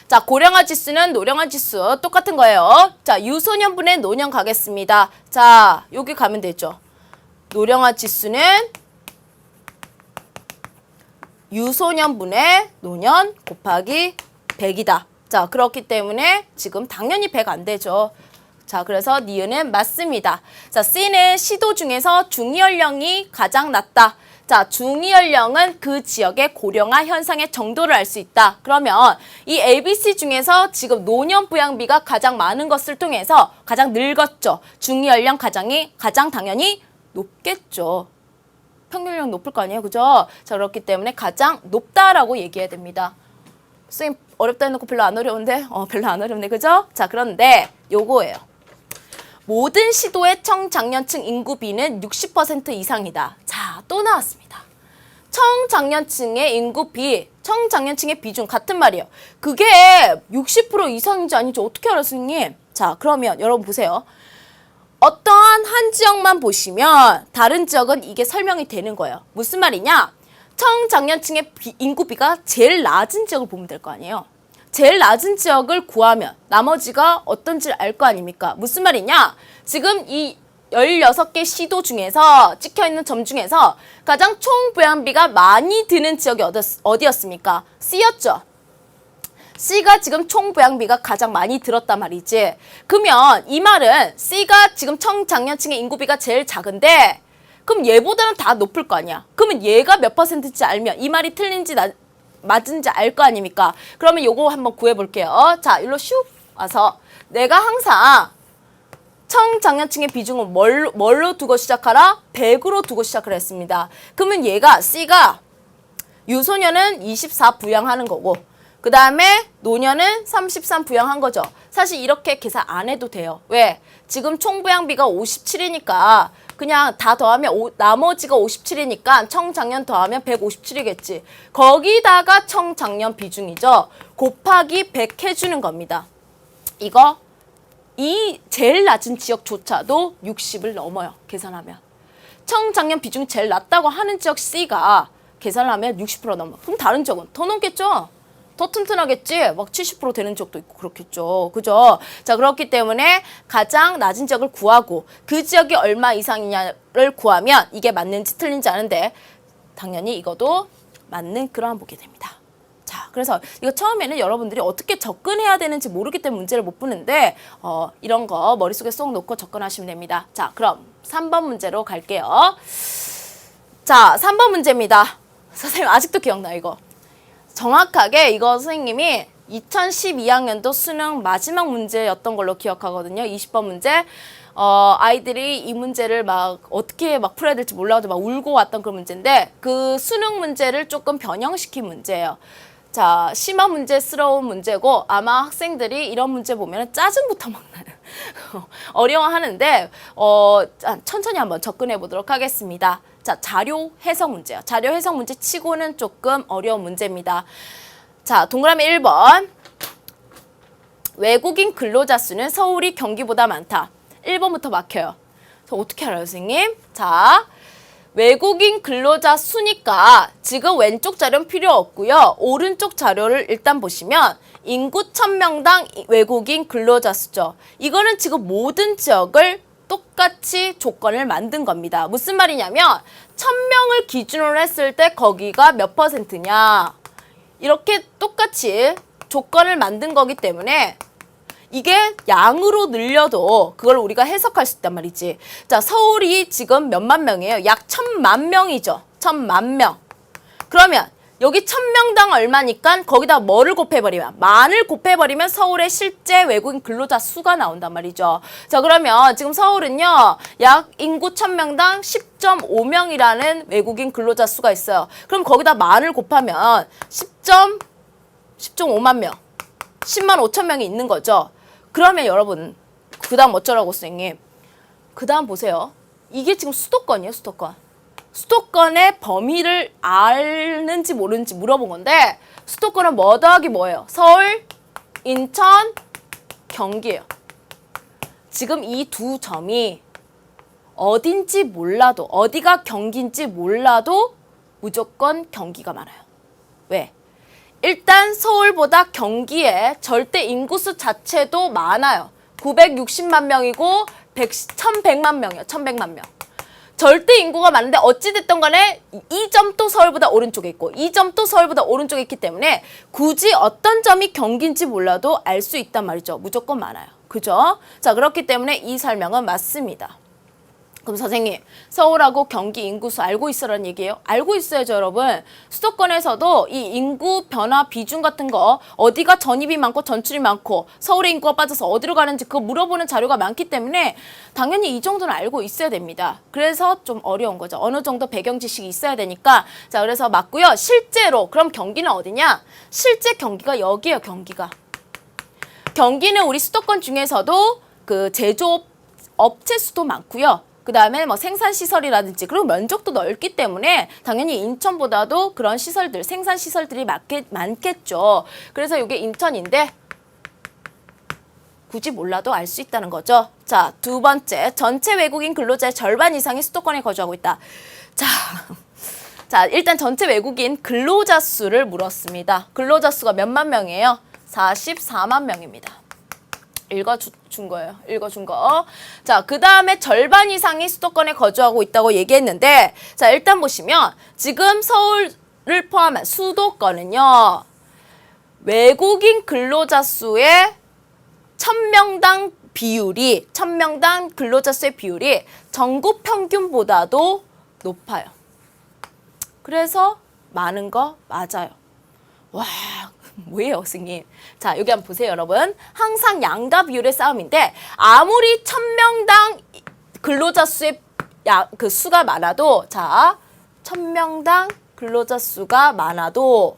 자, 고령화 지수는 노령화 지수 똑같은 거예요. 자, 유소년분의 노년 가겠습니다. 자, 여기 가면 되죠. 노령화 지수는 유소년분의 노년 곱하기 100이다. 자, 그렇기 때문에 지금 당연히 100 안 되죠. 자, 그래서 니은은 맞습니다. 자, C는 시도 중에서 중위연령이 가장 낮다. 자, 중위연령은 그 지역의 고령화 현상의 정도를 알 수 있다. 그러면 이 ABC 중에서 지금 노년 부양비가 가장 많은 것을 통해서 가장 늙었죠. 중위연령 가장 당연히 높겠죠. 평균연령 높을 거 아니에요. 그죠? 자, 그렇기 때문에 가장 높다라고 얘기해야 됩니다. 선생님 어렵다 해놓고 별로 안 어려운데? 별로 안 어렵네. 그죠? 자, 그런데 요거예요. 모든 시도의 청장년층 인구비는 60% 이상이다. 자, 또 나왔습니다. 청장년층의 인구비, 청장년층의 비중 같은 말이에요. 그게 60% 이상인지 아닌지 어떻게 알아요, 선생님? 자, 그러면 여러분 보세요. 어떠한 한 지역만 보시면 다른 지역은 이게 설명이 되는 거예요. 무슨 말이냐? 청장년층의 인구비가 제일 낮은 지역을 보면 될 거 아니에요. 제일 낮은 지역을 구하면 나머지가 어떤지 알 거 아닙니까? 무슨 말이냐? 지금 이 16개 시도 중에서 찍혀있는 점 중에서 가장 총부양비가 많이 드는 지역이 어디였습니까? C였죠. C가 지금 총부양비가 가장 많이 들었단 말이지. 그러면 이 말은 C가 지금 청장년층의 인구비가 제일 작은데 그럼 얘보다는 다 높을 거 아니야. 그러면 얘가 몇 %인지 알면 이 말이 틀린지 맞은지 알 거 아닙니까? 그러면 요거 한번 구해볼게요. 자, 일로 슉 와서 내가 항상 청장년층의 비중을 뭘로 두고 시작하라? 100으로 두고 시작을 했습니다. 그러면 얘가 C가 유소년은 24 부양하는 거고 그 다음에 노년은 33 부양한 거죠. 사실 이렇게 계산 안 해도 돼요. 왜? 지금 총부양비가 57이니까 그냥 다 더하면 나머지가 57이니까 청장년 더하면 157이겠지. 거기다가 청장년 비중이죠. 곱하기 100 해주는 겁니다. 이거 이 제일 낮은 지역조차도 60을 넘어요. 계산하면. 청장년 비중이 제일 낮다고 하는 지역 C가 계산을 하면 60% 넘어. 그럼 다른 지역은 더 넘겠죠? 더 튼튼하겠지? 막 70% 되는 지역도 있고 그렇겠죠. 그죠? 자, 그렇기 때문에 가장 낮은 지역을 구하고 그 지역이 얼마 이상이냐를 구하면 이게 맞는지 틀린지 아는데 당연히 이것도 맞는 그러한 보게 됩니다. 자, 그래서 이거 처음에는 여러분들이 어떻게 접근해야 되는지 모르기 때문에 문제를 못 푸는데 이런 거 머릿속에 쏙 놓고 접근하시면 됩니다. 자, 그럼 3번 문제로 갈게요. 자, 3번 문제입니다. 선생님 아직도 기억나 이거. 정확하게 이거 선생님이 2012학년도 수능 마지막 문제였던 걸로 기억하거든요. 20번 문제. 아이들이 이 문제를 막 어떻게 막 풀어야 될지 몰라가지고 막 울고 왔던 그런 문제인데 그 수능 문제를 조금 변형시킨 문제예요. 자, 심화 문제스러운 문제고 아마 학생들이 이런 문제 보면 짜증부터 막 나요. 어려워하는데 천천히 한번 접근해 보도록 하겠습니다. 자, 자료 해석 문제요. 자료 해석 문제 치고는 조금 어려운 문제입니다. 자, 동그라미 1번. 외국인 근로자 수는 서울이 경기보다 많다. 1번부터 막혀요. 어떻게 알아요, 선생님? 자, 외국인 근로자 수니까 지금 왼쪽 자료는 필요 없고요. 오른쪽 자료를 일단 보시면 인구 1000명당 외국인 근로자 수죠. 이거는 지금 모든 지역을 똑같이 조건을 만든 겁니다. 무슨 말이냐면 1000명을 기준으로 했을 때 거기가 몇 %냐 이렇게 똑같이 조건을 만든 거기 때문에 이게 양으로 늘려도 그걸 우리가 해석할 수 있단 말이지. 자, 서울이 지금 몇만 명이에요? 약 1000만 명이죠. 1000만 명. 그러면 여기 1000명당 얼마니까 거기다 뭐를 곱해버리면 만을 곱해버리면 서울의 실제 외국인 근로자 수가 나온단 말이죠. 자, 그러면 지금 서울은요 약 인구 1000명당 10.5명이라는 외국인 근로자 수가 있어요. 그럼 거기다 만을 곱하면 10.5만 명 10만 5천 명이 있는 거죠. 그러면 여러분 그 다음 어쩌라고 선생님? 그 다음 보세요. 이게 지금 수도권이에요, 수도권. 수도권의 범위를 아는지 모르는지 물어본 건데 수도권은 뭐 더하기 뭐예요? 서울, 인천, 경기예요. 지금 이 두 점이 어딘지 몰라도 어디가 경기인지 몰라도 무조건 경기가 많아요. 왜? 일단 서울보다 경기의 절대 인구수 자체도 많아요. 960만 명이고 1100만 명이에요. 1100만 명. 절대 인구가 많은데 어찌됐든 간에 이 점도 서울보다 오른쪽에 있고 이 점도 서울보다 오른쪽에 있기 때문에 굳이 어떤 점이 경기인지 몰라도 알 수 있단 말이죠. 무조건 많아요. 그죠? 자, 그렇기 때문에 이 설명은 맞습니다. 그럼 선생님, 서울하고 경기 인구수 알고 있으라는 얘기예요? 알고 있어야죠, 여러분. 수도권에서도 이 인구 변화 비중 같은 거 어디가 전입이 많고 전출이 많고 서울의 인구가 빠져서 어디로 가는지 그거 물어보는 자료가 많기 때문에 당연히 이 정도는 알고 있어야 됩니다. 그래서 좀 어려운 거죠. 어느 정도 배경 지식이 있어야 되니까. 자, 그래서 맞고요. 실제로 그럼 경기는 어디냐? 실제 경기가 여기예요, 경기가. 경기는 우리 수도권 중에서도 그 제조업 업체 수도 많고요. 그 다음에 뭐 생산시설이라든지 그리고 면적도 넓기 때문에 당연히 인천보다도 그런 시설들, 생산시설들이 많겠죠. 그래서 이게 인천인데 굳이 몰라도 알 수 있다는 거죠. 자, 두 번째, 전체 외국인 근로자의 절반 이상이 수도권에 거주하고 있다. 자, 일단 전체 외국인 근로자 수를 물었습니다. 근로자 수가 몇만 명이에요? 44만 명입니다. 읽어준 거예요. 읽어준 거. 자, 그 다음에 절반 이상이 수도권에 거주하고 있다고 얘기했는데, 자, 일단 보시면 지금 서울을 포함한 수도권은요, 외국인 근로자 수의 1000명당 비율이, 1000명당 근로자 수의 비율이 전국 평균보다도 높아요. 그래서 많은 거 맞아요. 와, 뭐예요, 선생님? 자, 여기 한번 보세요, 여러분. 항상 양가 비율의 싸움인데 아무리 1000명당 근로자 수의 그 수가 많아도, 자, 1000명당 근로자 수가 많아도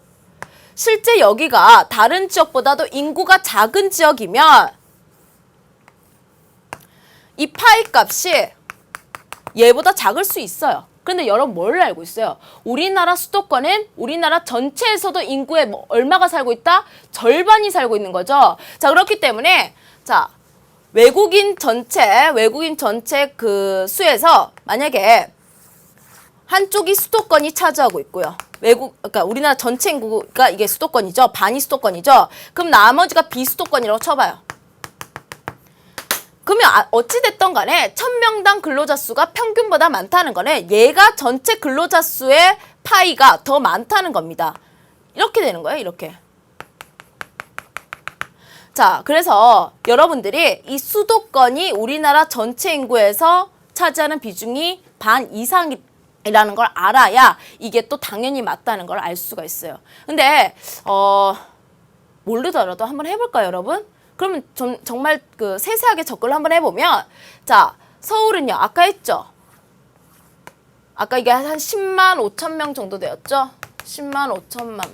실제 여기가 다른 지역보다도 인구가 작은 지역이면 이 파이 값이 얘보다 작을 수 있어요. 근데 여러분 뭘 알고 있어요? 우리나라 수도권은 우리나라 전체에서도 인구의 뭐 얼마가 살고 있다? 절반이 살고 있는 거죠. 자, 그렇기 때문에 자, 외국인 전체 그 수에서 만약에 한쪽이 수도권이 차지하고 있고요. 그러니까 우리나라 전체 인구가 이게 수도권이죠. 반이 수도권이죠. 그럼 나머지가 비수도권이라고 쳐봐요. 그러면 어찌됐던 간에 1000명당 근로자 수가 평균보다 많다는 거는 얘가 전체 근로자 수의 파이가 더 많다는 겁니다. 이렇게 되는 거예요, 이렇게. 자, 그래서 여러분들이 이 수도권이 우리나라 전체 인구에서 차지하는 비중이 반 이상이라는 걸 알아야 이게 또 당연히 맞다는 걸 알 수가 있어요. 근데 모르더라도 한번 해볼까요, 여러분? 그러면 정말 그 세세하게 접근을 한번 해보면, 자, 서울은요, 아까 했죠? 아까 이게 한 10만 5천 명 정도 되었죠? 10만 5천만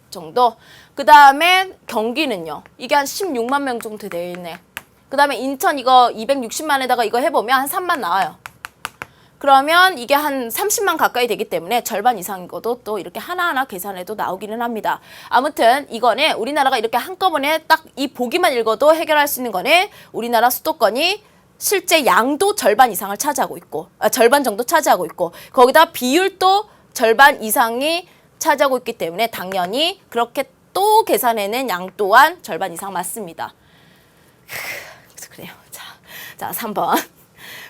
정도. 그 다음에 경기는요, 이게 한 16만 명 정도 되어 있네. 그 다음에 인천 이거 260만에다가 이거 해보면 한 3만 나와요. 그러면 이게 한 30만 가까이 되기 때문에 절반 이상인 것도 또 이렇게 하나하나 계산해도 나오기는 합니다. 아무튼 이거는 우리나라가 이렇게 한꺼번에 딱 이 보기만 읽어도 해결할 수 있는 거는 우리나라 수도권이 실제 양도 절반 이상을 차지하고 있고, 절반 정도 차지하고 있고, 거기다 비율도 절반 이상이 차지하고 있기 때문에 당연히 그렇게 또 계산해낸 양 또한 절반 이상 맞습니다. 그래요. 자, 3번.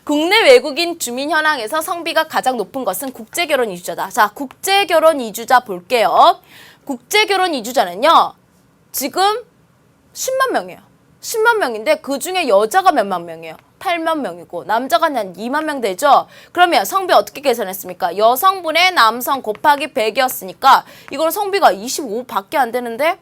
국내 외국인 주민 현황에서 성비가 가장 높은 것은 국제결혼 이주자다. 자, 국제결혼 이주자 볼게요. 국제결혼 이주자는요, 지금 10만 명이에요. 10만 명인데 그 중에 여자가 몇만 명이에요? 8만 명이고 남자가 한 2만 명 되죠? 그러면 성비 어떻게 계산했습니까? 여성분의 남성 곱하기 100이었으니까 이거는 성비가 25밖에 안 되는데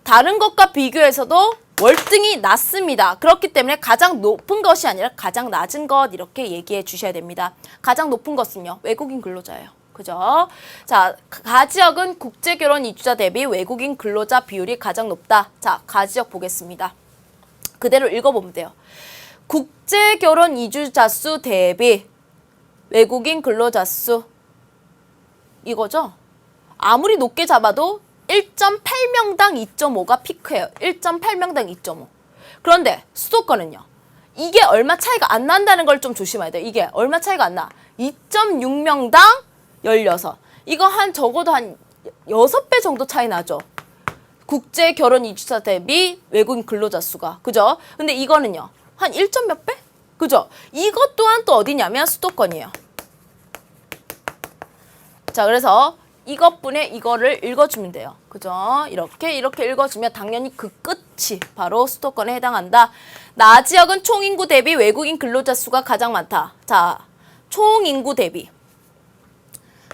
다른 것과 비교해서도 월등히 낮습니다. 그렇기 때문에 가장 높은 것이 아니라 가장 낮은 것 이렇게 얘기해 주셔야 됩니다. 가장 높은 것은요, 외국인 근로자예요. 그죠? 자, 가지역은 국제결혼 이주자 대비 외국인 근로자 비율이 가장 높다. 자, 가지역 보겠습니다. 그대로 읽어보면 돼요. 국제 결혼 이주자 수 대비 외국인 근로자 수 이거죠. 아무리 높게 잡아도 1.8명당 2.5가 피크예요. 1.8명당 2.5. 그런데 수도권은요. 이게 얼마 차이가 안 난다는 걸 좀 조심해야 돼요. 이게 얼마 차이가 안 나. 2.6명당 16. 이거 한 적어도 한 6배 정도 차이 나죠. 국제 결혼 이주자 대비 외국인 근로자 수가. 그죠? 근데 이거는요. 한 1점 몇 배? 그죠? 이것 또한 또 어디냐면 수도권이에요. 자, 그래서 이것분에 이거를 읽어주면 돼요. 그죠? 이렇게 읽어주면 당연히 그 끝이 바로 수도권에 해당한다. 나 지역은 총인구 대비 외국인 근로자 수가 가장 많다. 자, 총인구 대비.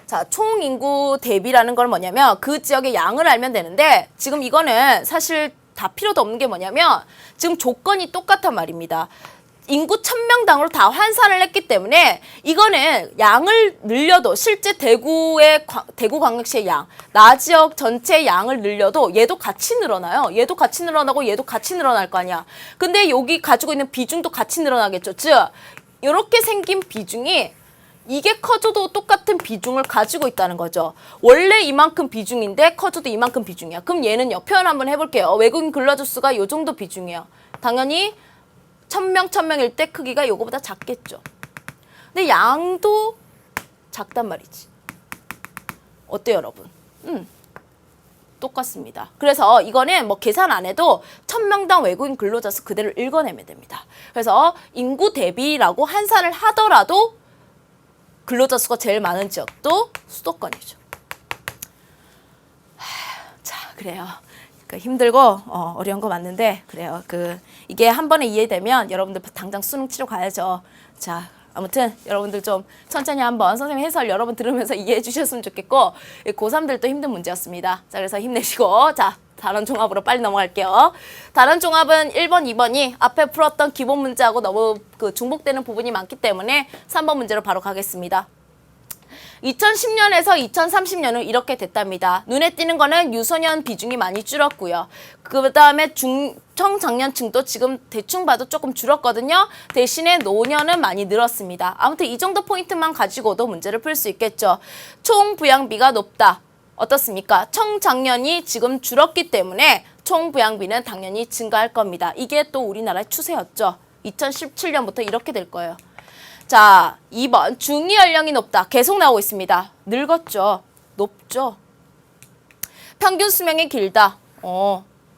자, 총인구 대비라는 건 뭐냐면 그 지역의 양을 알면 되는데 지금 이거는 사실 다 필요도 없는 게 뭐냐면 지금 조건이 똑같단 말입니다. 인구 1000명당으로 다 환산을 했기 때문에 이거는 양을 늘려도 실제 대구광역시의 양, 나 지역 전체 양을 늘려도 얘도 같이 늘어나요. 얘도 같이 늘어나고 얘도 같이 늘어날 거 아니야. 근데 여기 가지고 있는 비중도 같이 늘어나겠죠. 즉 이렇게 생긴 비중이 이게 커져도 똑같은 비중을 가지고 있다는 거죠. 원래 이만큼 비중인데 커져도 이만큼 비중이야. 그럼 얘는요. 표현 한번 해볼게요. 외국인 근로자 수가 요 정도 비중이에요. 당연히 1000명 일 때 크기가 요거보다 작겠죠. 근데 양도 작단 말이지. 어때요, 여러분? 똑같습니다. 그래서 이거는 뭐 계산 안 해도 1000명당 외국인 근로자 수 그대로 읽어내면 됩니다. 그래서 인구 대비라고 환산을 하더라도 근로자 수가 제일 많은 지역도 수도권이죠. 자, 그래요. 힘들고 어려운 거 맞는데 그래요. 이게 한 번에 이해되면 여러분들 당장 수능 치러 가야죠. 자, 아무튼 여러분들 좀 천천히 한번 선생님 해설 여러분 들으면서 이해해 주셨으면 좋겠고 고3들도 힘든 문제였습니다. 자, 그래서 힘내시고 자, 단원 종합으로 빨리 넘어갈게요. 단원 종합은 1번, 2번이 앞에 풀었던 기본 문제하고 너무 중복되는 부분이 많기 때문에 3번 문제로 바로 가겠습니다. 2010년에서 2030년은 이렇게 됐답니다. 눈에 띄는 거는 유소년 비중이 많이 줄었고요. 그 다음에 청장년층도 지금 대충 봐도 조금 줄었거든요. 대신에 노년은 많이 늘었습니다. 아무튼 이 정도 포인트만 가지고도 문제를 풀 수 있겠죠. 총 부양비가 높다. 어떻습니까? 청장년이 지금 줄었기 때문에 총 부양비는 당연히 증가할 겁니다. 이게 또 우리나라의 추세였죠. 2017년부터 이렇게 될 거예요. 자, 2번 중위 연령이 높다. 계속 나오고 있습니다. 늙었죠. 높죠. 평균 수명이 길다.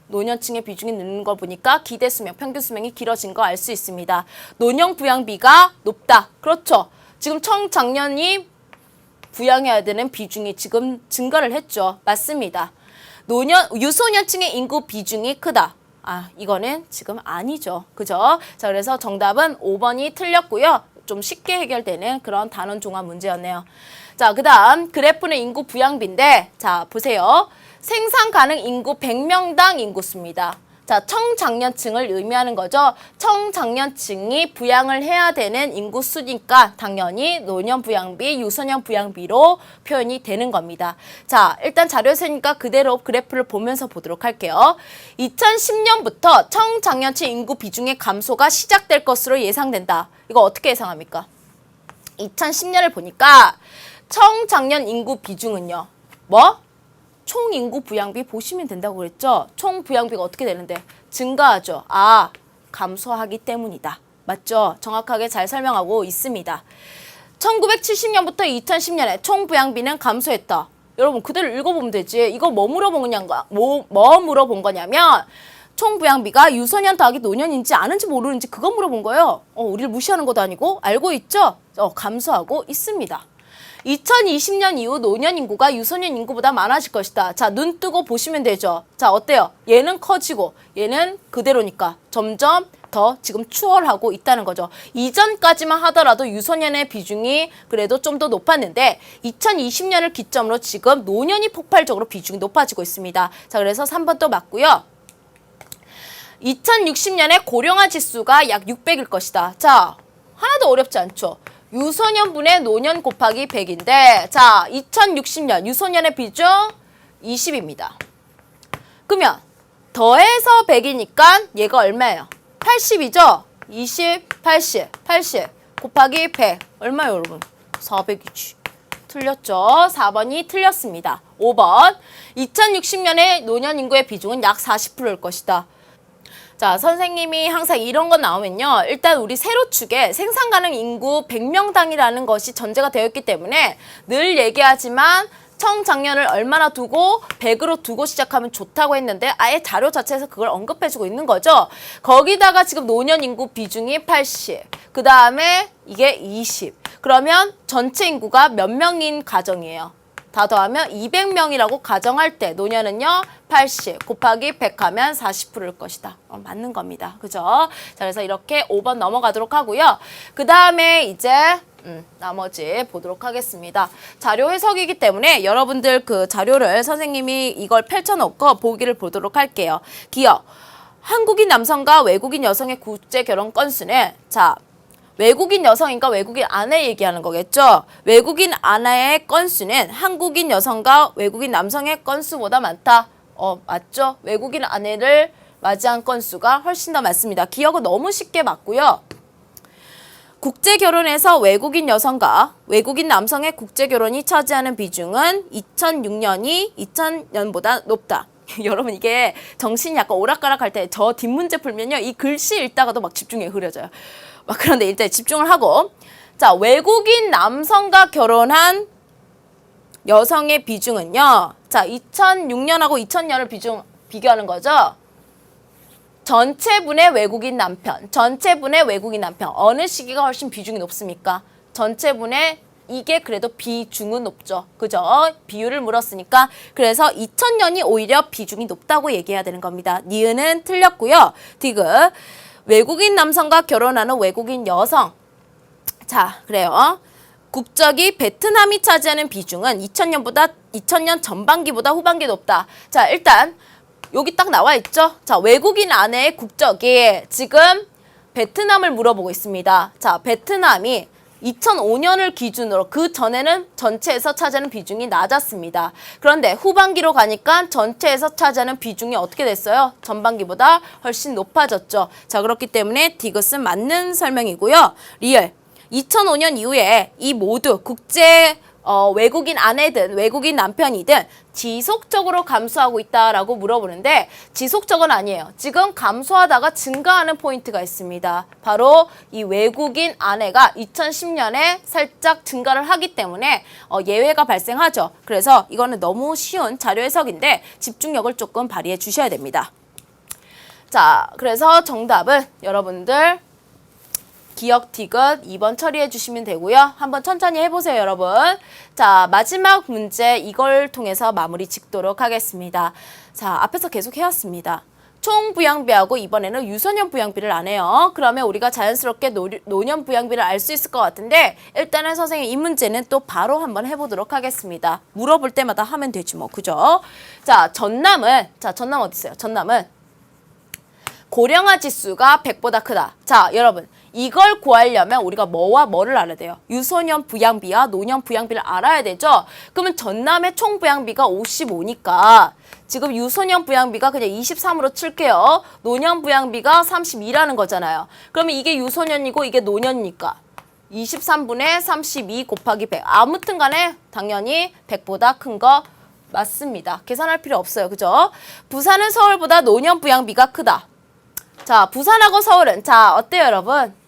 노년층의 비중이 늘는 걸 보니까 기대 수명, 평균 수명이 길어진 거 알 수 있습니다. 노령 부양비가 높다. 그렇죠. 지금 청장년이 부양해야 되는 비중이 지금 증가를 했죠. 맞습니다. 유소년층의 인구 비중이 크다. 아, 이거는 지금 아니죠. 그죠? 자, 그래서 정답은 5번이 틀렸고요. 좀 쉽게 해결되는 그런 단원 종합 문제였네요. 자, 그 다음 그래프는 인구 부양비인데 자, 보세요. 생산 가능 인구 100명당 인구수입니다. 자, 청장년층을 의미하는 거죠. 청장년층이 부양을 해야 되는 인구수니까 당연히 노년 부양비, 유소년 부양비로 표현이 되는 겁니다. 자, 일단 자료에서니까 그대로 그래프를 보면서 보도록 할게요. 2010년부터 청장년층 인구 비중의 감소가 시작될 것으로 예상된다. 이거 어떻게 예상합니까? 2010년을 보니까 청장년 인구 비중은요. 뭐? 총 인구 부양비 보시면 된다고 그랬죠? 총 부양비가 어떻게 되는데? 증가하죠. 아, 감소하기 때문이다. 맞죠? 정확하게 잘 설명하고 있습니다. 1970년부터 2010년에 총 부양비는 감소했다. 여러분 그대로 읽어보면 되지. 이거 뭐 물어본 거냐면 총 부양비가 유소년 더하기 노년인지 아는지 모르는지 그거 물어본 거예요. 우리를 무시하는 것도 아니고 알고 있죠? 감소하고 있습니다. 2020년 이후 노년 인구가 유소년 인구보다 많아질 것이다. 자, 눈 뜨고 보시면 되죠. 자, 어때요? 얘는 커지고 얘는 그대로니까 점점 더 지금 추월하고 있다는 거죠. 이전까지만 하더라도 유소년의 비중이 그래도 좀 더 높았는데 2020년을 기점으로 지금 노년이 폭발적으로 비중이 높아지고 있습니다. 자, 그래서 3번 또 맞고요. 2060년에 고령화 지수가 약 600일 것이다. 자, 하나도 어렵지 않죠. 유소년분의 노년 곱하기 100인데 자, 2060년 유소년의 비중 20입니다. 그러면 더해서 100이니까 얘가 얼마예요? 80이죠? 20, 80 곱하기 100 얼마요 여러분? 400이지. 틀렸죠? 4번이 틀렸습니다. 5번 2060년에 노년 인구의 비중은 약 40%일 것이다. 자, 선생님이 항상 이런 거 나오면요. 일단 우리 세로축에 생산 가능 인구 100명당이라는 것이 전제가 되어 있기 때문에 늘 얘기하지만 청장년을 얼마나 두고 100으로 두고 시작하면 좋다고 했는데 아예 자료 자체에서 그걸 언급해주고 있는 거죠. 거기다가 지금 노년 인구 비중이 80, 그 다음에 이게 20. 그러면 전체 인구가 몇 명인 가정이에요? 다 더하면 200명이라고 가정할 때 노년은요 80 곱하기 100 하면 40%일 것이다. 맞는 겁니다. 그죠? 자, 그래서 이렇게 5번 넘어가도록 하고요. 그 다음에 이제 나머지 보도록 하겠습니다. 자료 해석이기 때문에 여러분들 그 자료를 선생님이 이걸 펼쳐놓고 보기를 보도록 할게요. 기억. 한국인 남성과 외국인 여성의 국제 결혼 건수는 자 외국인 여성인가 외국인 아내 얘기하는 거겠죠. 외국인 아내의 건수는 한국인 여성과 외국인 남성의 건수보다 많다. 맞죠? 외국인 아내를 맞이한 건수가 훨씬 더 많습니다. 기억은 너무 쉽게 맞고요. 국제 결혼에서 외국인 여성과 외국인 남성의 국제 결혼이 차지하는 비중은 2006년이 2000년보다 높다. 여러분 이게 정신이 약간 오락가락할 때 저 뒷문제 풀면요. 이 글씨 읽다가도 막 집중이 흐려져요. 막 그런데 일단 집중을 하고 자 외국인 남성과 결혼한 여성의 비중은요. 자 2006년하고 2000년을 비교하는 거죠. 전체분의 외국인 남편, 전체분의 외국인 남편 어느 시기가 훨씬 비중이 높습니까? 전체분의 이게 그래도 비중은 높죠. 그죠? 비율을 물었으니까 그래서 2000년이 오히려 비중이 높다고 얘기해야 되는 겁니다. 니은은 틀렸고요. 디귿 외국인 남성과 결혼하는 외국인 여성 자 그래요. 국적이 베트남이 차지하는 비중은 2000년 전반기보다 후반기 높다. 자 일단 여기 딱 나와 있죠. 자 외국인 아내의 국적이 지금 베트남을 물어보고 있습니다. 자 베트남이 2005년을 기준으로 그 전에는 전체에서 차지하는 비중이 낮았습니다. 그런데 후반기로 가니까 전체에서 차지하는 비중이 어떻게 됐어요? 전반기보다 훨씬 높아졌죠. 자 그렇기 때문에 디귿은 맞는 설명이고요. 리얼 2005년 이후에 이 모두 국제 외국인 아내든 외국인 남편이든 지속적으로 감소하고 있다라고 물어보는데 지속적은 아니에요. 지금 감소하다가 증가하는 포인트가 있습니다. 바로 이 외국인 아내가 2010년에 살짝 증가를 하기 때문에 예외가 발생하죠. 그래서 이거는 너무 쉬운 자료 해석인데 집중력을 조금 발휘해 주셔야 됩니다. 자, 그래서 정답은 여러분들 기억 디귿 2번 처리해 주시면 되고요. 한번 천천히 해보세요, 여러분. 자, 마지막 문제 이걸 통해서 마무리 짓도록 하겠습니다. 자, 앞에서 계속 해왔습니다. 총 부양비하고 이번에는 유소년 부양비를 안 해요. 그러면 우리가 자연스럽게 노년 부양비를 알 수 있을 것 같은데 일단은 선생님 이 문제는 또 바로 한번 해보도록 하겠습니다. 물어볼 때마다 하면 되지 뭐, 그죠? 자, 전남 어디 있어요? 전남은 고령화 지수가 100보다 크다. 자, 여러분. 이걸 구하려면 우리가 뭐와 뭐를 알아야 돼요? 유소년 부양비와 노년 부양비를 알아야 되죠? 그러면 전남의 총 부양비가 55니까 지금 유소년 부양비가 그냥 23으로 칠게요. 노년 부양비가 32라는 거잖아요. 그러면 이게 유소년이고 이게 노년이니까 23분의 32 곱하기 100. 아무튼 간에 당연히 100보다 큰 거 맞습니다. 계산할 필요 없어요. 그죠? 부산은 서울보다 노년 부양비가 크다. 자, 부산하고 서울은 자, 어때요, 여러분?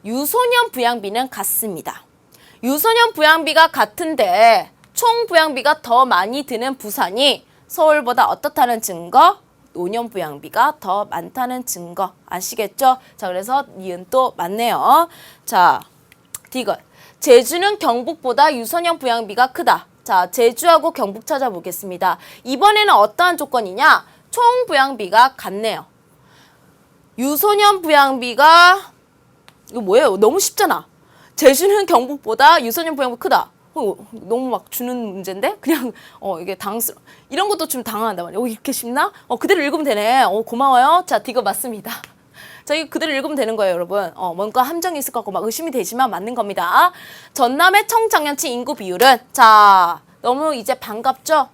유소년 부양비는 같습니다. 유소년 부양비가 같은데 총 부양비가 더 많이 드는 부산이 서울보다 어떻다는 증거? 노년 부양비가 더 많다는 증거. 아시겠죠? 자, 그래서 니은 또 맞네요. 자, 디귿. 제주는 경북보다 유소년 부양비가 크다. 자, 제주하고 경북 찾아보겠습니다. 이번에는 어떠한 조건이냐? 총 부양비가 같네요. 유소년 부양비가 이거 뭐예요? 너무 쉽잖아. 제주는 경북보다 유소년 부양비 크다. 너무 막 주는 문제인데? 그냥 이게 이런 것도 좀 당황한단 말이야. 이렇게 쉽나? 그대로 읽으면 되네. 고마워요. 자, 디귿 맞습니다. 자, 이거 그대로 읽으면 되는 거예요, 여러분. 뭔가 함정이 있을 것 같고 막 의심이 되지만 맞는 겁니다. 전남의 청장년층 인구 비율은 자, 너무 이제 반갑죠?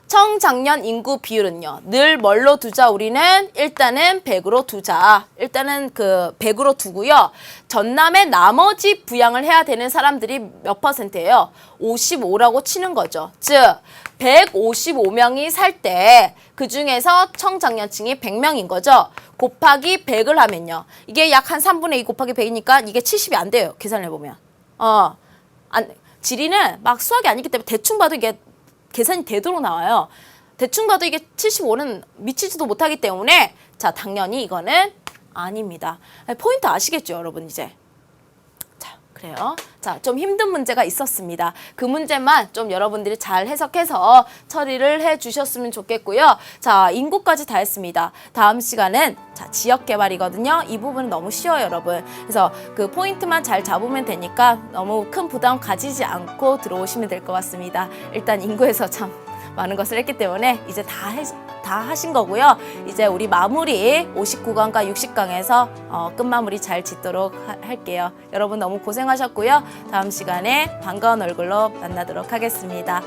청장년 인구 비율은요. 늘 뭘로 두자 우리는 일단은 100으로 두자. 일단은 그 100으로 두고요. 전남의 나머지 부양을 해야 되는 사람들이 몇 %예요? 55라고 치는 거죠. 즉 155명이 살 때 그중에서 청장년층이 100명인 거죠. 곱하기 100을 하면요. 이게 약 한 3분의 2 곱하기 100이니까 이게 70이 안 돼요. 계산을 해보면. 지리는 막 수학이 아니기 때문에 대충 봐도 이게 계산이 되도록 나와요. 대충 봐도 이게 75는 미치지도 못하기 때문에 자, 당연히 이거는 아닙니다. 포인트 아시겠죠, 여러분 이제? 자, 그래요. 자, 좀 힘든 문제가 있었습니다. 그 문제만 좀 여러분들이 잘 해석해서 처리를 해 주셨으면 좋겠고요. 자, 인구까지 다 했습니다. 다음 시간은 자, 지역개발이거든요. 이 부분은 너무 쉬워요, 여러분. 그래서 그 포인트만 잘 잡으면 되니까 너무 큰 부담 가지지 않고 들어오시면 될 것 같습니다. 일단 인구에서 참 많은 것을 했기 때문에 이제 다 하신 거고요. 이제 우리 마무리 59강과 60강에서 끝마무리 잘 짓도록 할게요. 여러분 너무 고생하셨고요. 다음 시간에 반가운 얼굴로 만나도록 하겠습니다.